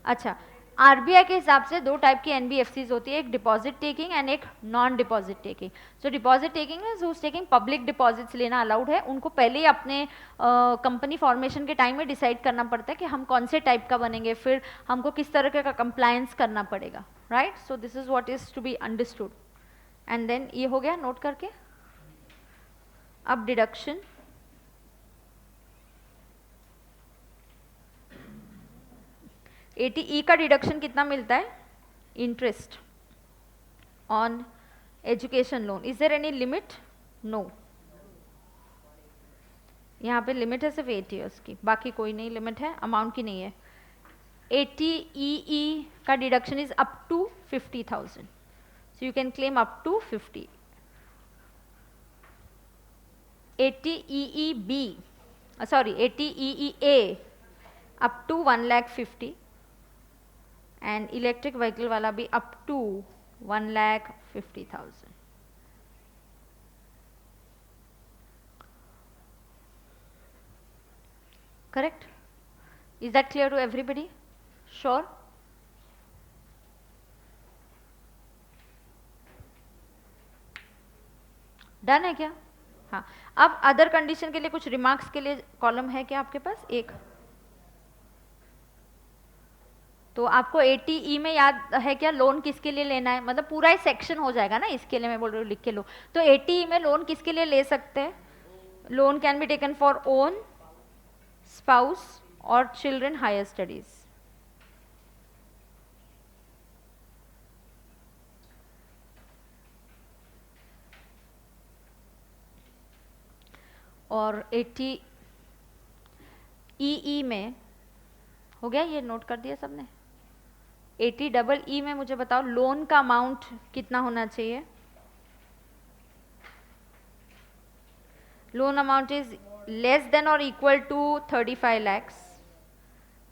अच्छा, RBI के हिसाब से दो type की NBFCs होती है, एक डिपॉजिट टेकिंग एंड एक non deposit taking. So deposit taking is whose taking public deposits लेना अलाउड है, उनको पहले ही अपने कंपनी फॉर्मेशन के टाइम में डिसाइड करना पड़ता है कि हम कौन से टाइप का बनेंगे, फिर हमको किस तरह का कंप्लायंस करना पड़ेगा, right. So this is what is to be understood. And then ये हो गया नोट करके। अब डिडक्शन, ATE का डिडक्शन कितना मिलता है, interest on education loan, is there any limit, no, यहाँ पे लिमिट है सिर्फ 8 ईयर्स की, बाकी कोई नहीं लिमिट है, अमाउंट की नहीं है। ATEE का deduction is up to 50,000, so you can claim up to 50. ATEEB, sorry, ATEEA up to 1,50,000 and electric vehicle वाला भी up to 1,50,000. Correct? Is that clear to everybody? Sure? Done है क्या? हाँ, अब अदर कंडीशन के लिए कुछ रिमार्क्स के लिए कॉलम है क्या आपके पास? एक तो आपको 80E में याद है क्या लोन किसके लिए लेना है? मतलब पूरा ही सेक्शन हो जाएगा ना, इसके लिए मैं बोल रही हूँ लिख के लो। तो 80E में लोन किसके लिए ले सकते हैं? Loan can be taken for own, spouse और चिल्ड्रन हायर स्टडीज। और 80EE में हो गया, ये नोट कर दिया सबने? 80EE में मुझे बताओ लोन का अमाउंट कितना होना चाहिए? Loan amount is less than और equal to 35 lakhs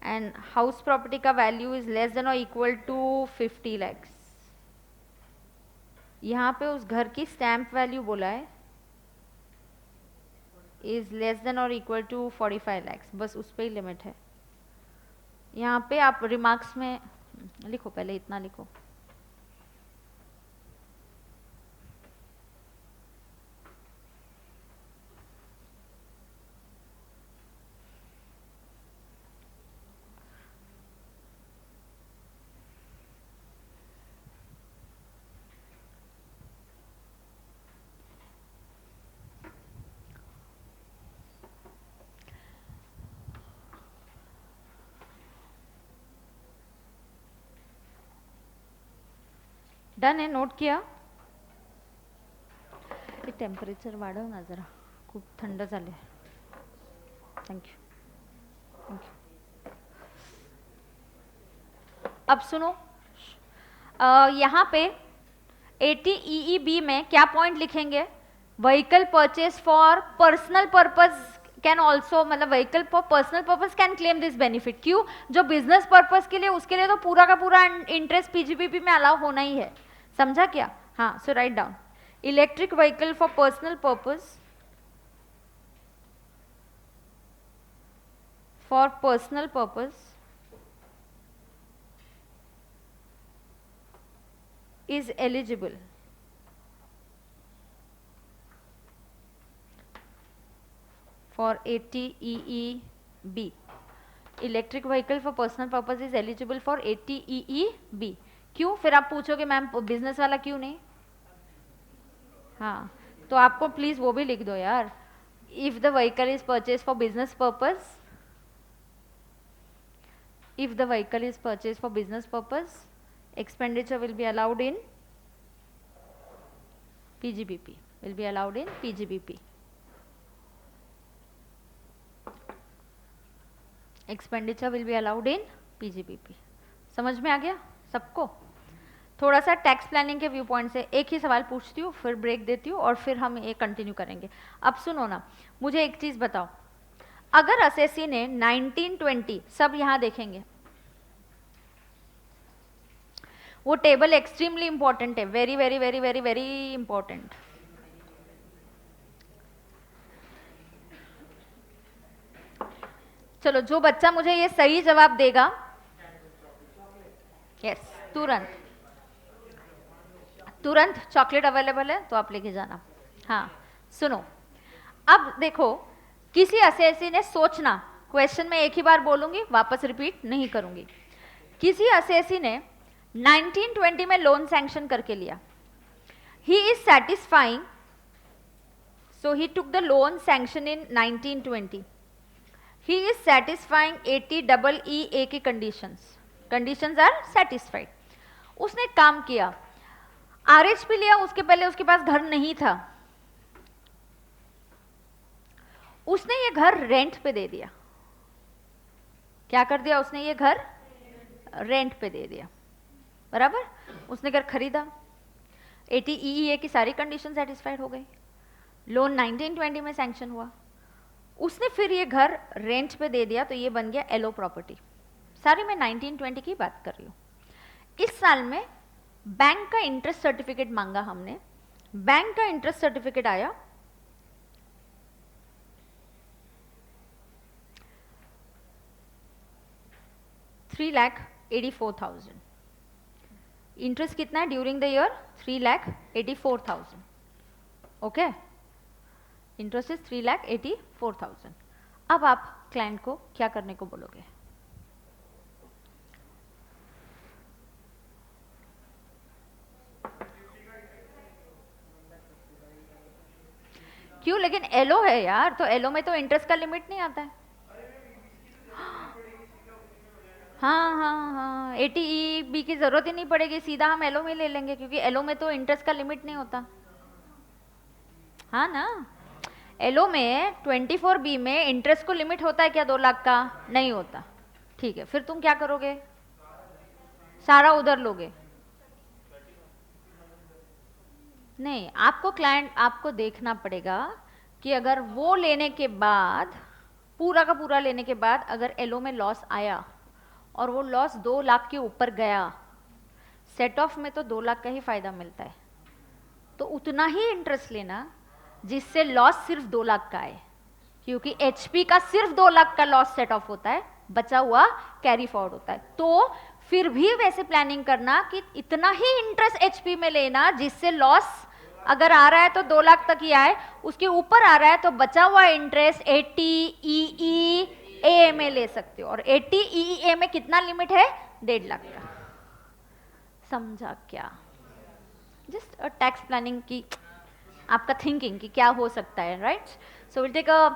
and house property का वैल्यू इज लेस देन और इक्वल टू 50 lakhs। यहाँ पे उस घर की स्टैम्प वैल्यू बोला है इज लेस देन और इक्वल टू 45 lakhs, बस उस पर ही लिमिट है। यहाँ पे आप रिमार्क्स में लिखो, पहले इतना लिखो। डन है? नोट किया? हे टेम्परेचर वाढव ना जरा, खूप थंड झाले। Thank you thank you. अब सुनो, यहाँ पे 80EEB में क्या पॉइंट लिखेंगे? Vehicle purchase for personal purpose can also, मतलब vehicle for personal purpose can claim this benefit. क्यों? जो बिजनेस पर्पज के लिए, उसके लिए तो पूरा का पूरा इंटरेस्ट पीजीबीपी में अलाउ होना ही है। समझा क्या? हाँ, so write down electric vehicle for personal purpose, for personal purpose is eligible for 80EEB. Electric vehicle for personal purpose is eligible for 80EEB। क्यों? फिर आप पूछोगे मैम बिजनेस वाला क्यों नहीं? हाँ, तो आपको प्लीज वो भी लिख दो यार। If the vehicle is purchase for business purpose, if the vehicle is purchased for business purpose, expenditure will be allowed in PGBP, will be allowed in PGBP. Expenditure will be allowed in PGBP. समझ में आ गया सबको? थोड़ा सा tax planning के view point से एक ही सवाल पूछती हूँ, फिर ब्रेक देती हूँ और फिर हम ये कंटिन्यू करेंगे। अब सुनो ना, मुझे एक चीज बताओ, अगर असेसी ने 1920, सब यहां देखेंगे, वो टेबल एक्सट्रीमली इंपॉर्टेंट है, very very very very very important. चलो, जो बच्चा मुझे ये सही जवाब देगा, यस, तुरंत तुरंत चॉकलेट अवेलेबल है तो आप लेके जाना। हाँ, सुनो, अब देखो, किसी असेसी ने, सोचना, क्वेश्चन में एक ही बार बोलूंगी, वापस रिपीट नहीं करूंगी। किसी असेसी ने 1920 में लोन सैंक्शन करके लिया, he is satisfying, so he took the loan sanction in 1920, he is satisfying 80EE की conditions are satisfied। उसने काम किया, आरएचपी लिया, उसके पहले उसके पास घर नहीं था, उसने ये घर रेंट पे दे दिया। क्या कर दिया उसने? ये घर रेंट पे दे दिया, बराबर। उसने घर खरीदा, 80EE की सारी कंडीशन सेटिस्फाइड हो गई, लोन 1920 में सैंक्शन हुआ, उसने फिर ये घर रेंट पे दे दिया, तो ये बन गया एलो प्रॉपर्टी। सारी मैं 1920 की बात कर रही हूँ। इस साल में बैंक का इंटरेस्ट सर्टिफिकेट मांगा हमने, बैंक का इंटरेस्ट सर्टिफिकेट आया, $3,84,000। इंटरेस्ट कितना है during the year? $3,84,000। Okay, interest is 3,84,000। अब आप क्लाइंट को क्या करने को बोलोगे? क्यों? लेकिन एलओ है यार, तो एलओ में तो इंटरेस्ट का लिमिट नहीं आता है। हाँ हाँ हाँ, 80EB की जरूरत ही नहीं पड़ेगी, सीधा हम एलओ में ले लेंगे, क्योंकि एलओ में तो इंटरेस्ट का लिमिट नहीं होता। हाँ ना, एलओ में 24B में इंटरेस्ट को लिमिट होता है क्या 2 लाख का? नहीं होता। ठीक है, फिर तुम क्या करोगे? सारा उधर लोगे? नहीं, आपको क्लाइंट, आपको देखना पड़ेगा कि अगर वो लेने के बाद, पूरा का पूरा लेने के बाद अगर एलओ में लॉस आया और वो लॉस 2 लाख के ऊपर गया, सेट ऑफ में तो 2 लाख का ही फायदा मिलता है, तो उतना ही इंटरेस्ट लेना जिससे लॉस सिर्फ 2 लाख का है, क्योंकि एचपी का सिर्फ 2 लाख का लॉस सेट ऑफ होता है, बचा हुआ कैरी फॉरवर्ड होता है। तो फिर भी वैसे प्लानिंग करना कि इतना ही इंटरेस्ट एचपी में लेना जिससे लॉस अगर आ रहा है तो 2 लाख तक ही आए, उसके ऊपर आ रहा है तो बचा हुआ इंटरेस्ट 80EE में ले सकते हो। और 80EE में कितना लिमिट है? 1.5 लाख का। समझा क्या? जस्ट टैक्स प्लानिंग की आपका थिंकिंग कि क्या हो सकता है, right? So will take a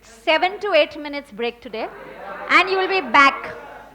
7 to 8 minutes break today and you will be back